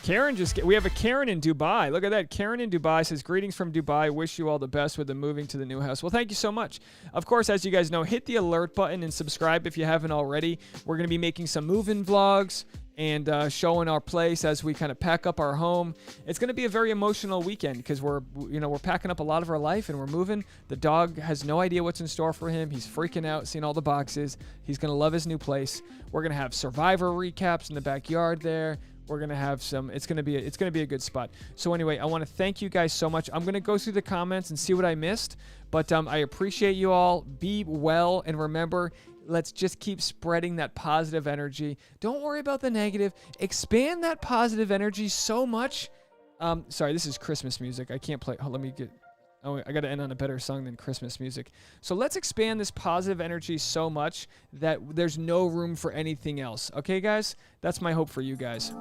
Karen we have a Karen in Dubai. Look at that. Karen in Dubai says, "Greetings from Dubai. Wish you all the best with the moving to the new house." Well, thank you so much. Of course, as you guys know, hit the alert button and subscribe if you haven't already. We're going to be making some move-in vlogs and showing our place as we kind of pack up our home. It's going to be a very emotional weekend because we're packing up a lot of our life and we're moving. The dog has no idea what's in store for him. He's freaking out, seeing all the boxes. He's going to love his new place. We're going to have Survivor recaps in the backyard there. We're going to have some, it's going to be a good spot. So anyway, I want to thank you guys so much. I'm going to go through the comments and see what I missed, but I appreciate you all. Be well, and remember, let's just keep spreading that positive energy. Don't worry about the negative. Expand that positive energy so much. Sorry, this is Christmas music. I can't play. Let me get... Oh, I got to end on a better song than Christmas music. So let's expand this positive energy so much that there's no room for anything else. Okay, guys? That's my hope for you guys.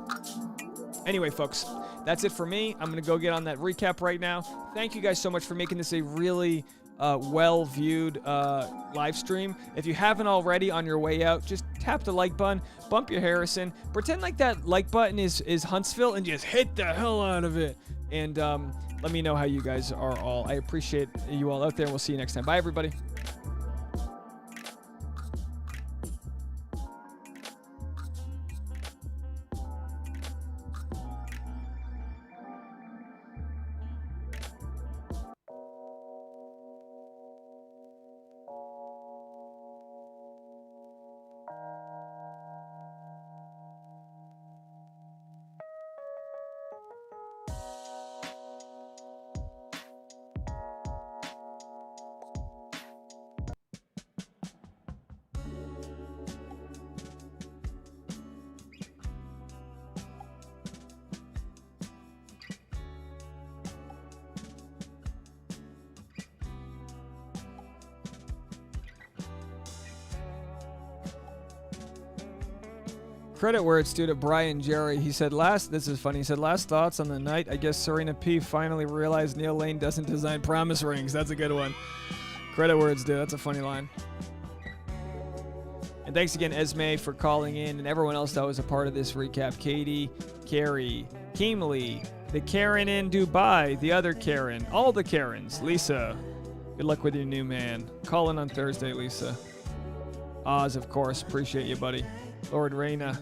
Anyway, folks, that's it for me. I'm going to go get on that recap right now. Thank you guys so much for making this a really well-viewed live stream. If you haven't already, on your way out, just tap the like button, bump your Harrison, pretend like that like button is Huntsville, and just hit the hell out of it. And let me know how you guys are all. I appreciate you all out there. We'll see you next time. Bye, everybody. Credit where it's due to Brian Jerry. He said this is funny. He said, last thoughts on the night. I guess Serena P finally realized Neal Lane doesn't design promise rings. That's a good one. Credit where it's due. That's a funny line. And thanks again, Esme, for calling in, and everyone else that was a part of this recap. Katie, Carrie, Keemly, the Karen in Dubai, the other Karen, all the Karens, Lisa. Good luck with your new man. Call in on Thursday, Lisa. Oz, of course. Appreciate you, buddy. Lord Reina.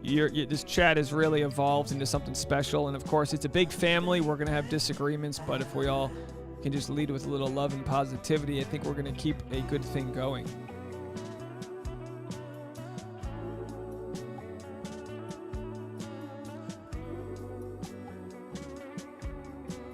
This chat has really evolved into something special, and of course, it's a big family. We're going to have disagreements, but if we all can just lead with a little love and positivity, I think we're going to keep a good thing going.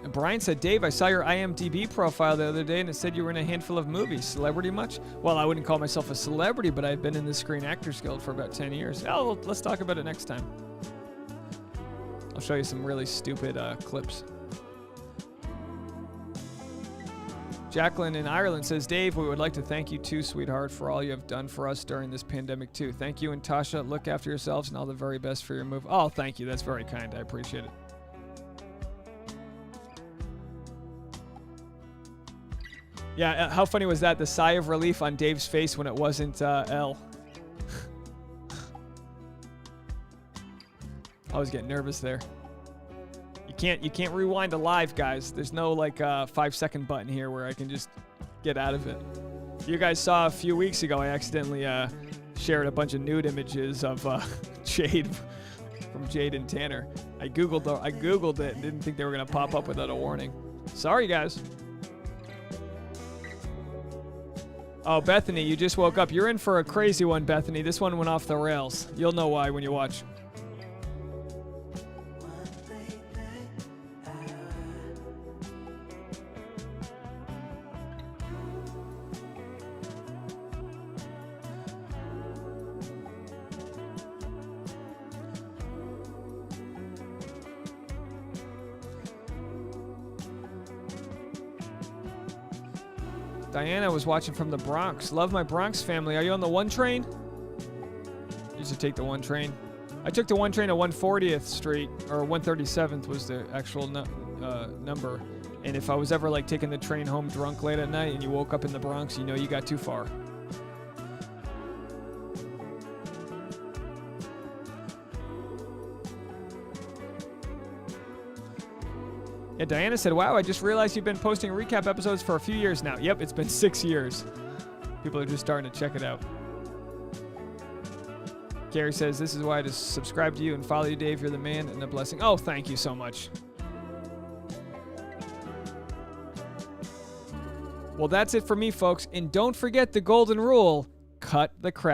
And Brian said, Dave, I saw your IMDb profile the other day, and it said you were in a handful of movies. Celebrity much? Well, I wouldn't call myself a celebrity, but I've been in the Screen Actors Guild for about 10 years. Oh, well, let's talk about it next time. I'll show you some really stupid clips. Jacqueline in Ireland says, Dave, we would like to thank you too, sweetheart, for all you have done for us during this pandemic too. Thank you, and Tasha, look after yourselves and all the very best for your move. Oh, thank you. That's very kind. I appreciate it. Yeah, how funny was that? The sigh of relief on Dave's face when it wasn't L. I was getting nervous there. You can't rewind to live, guys. There's no like 5-second button here where I can just get out of it. You guys saw a few weeks ago I accidentally shared a bunch of nude images of Jade from Jade and Tanner. I googled it and didn't think they were gonna pop up without a warning. Sorry, guys. Oh, Bethany, you just woke up. You're in for a crazy one, Bethany. This one went off the rails. You'll know why when you watch. Diana was watching from the Bronx. Love my Bronx family. Are you on the 1 train? You should take the 1 train. I took the 1 train at 140th Street, or 137th was the actual number. And if I was ever like taking the train home drunk late at night and you woke up in the Bronx, you know you got too far. Yeah, Diana said, wow, I just realized you've been posting recap episodes for a few years now. Yep, it's been 6 years. People are just starting to check it out. Gary says, this is why I just subscribe to you and follow you, Dave. You're the man and a blessing. Oh, thank you so much. Well, that's it for me, folks. And don't forget the golden rule. Cut the crap.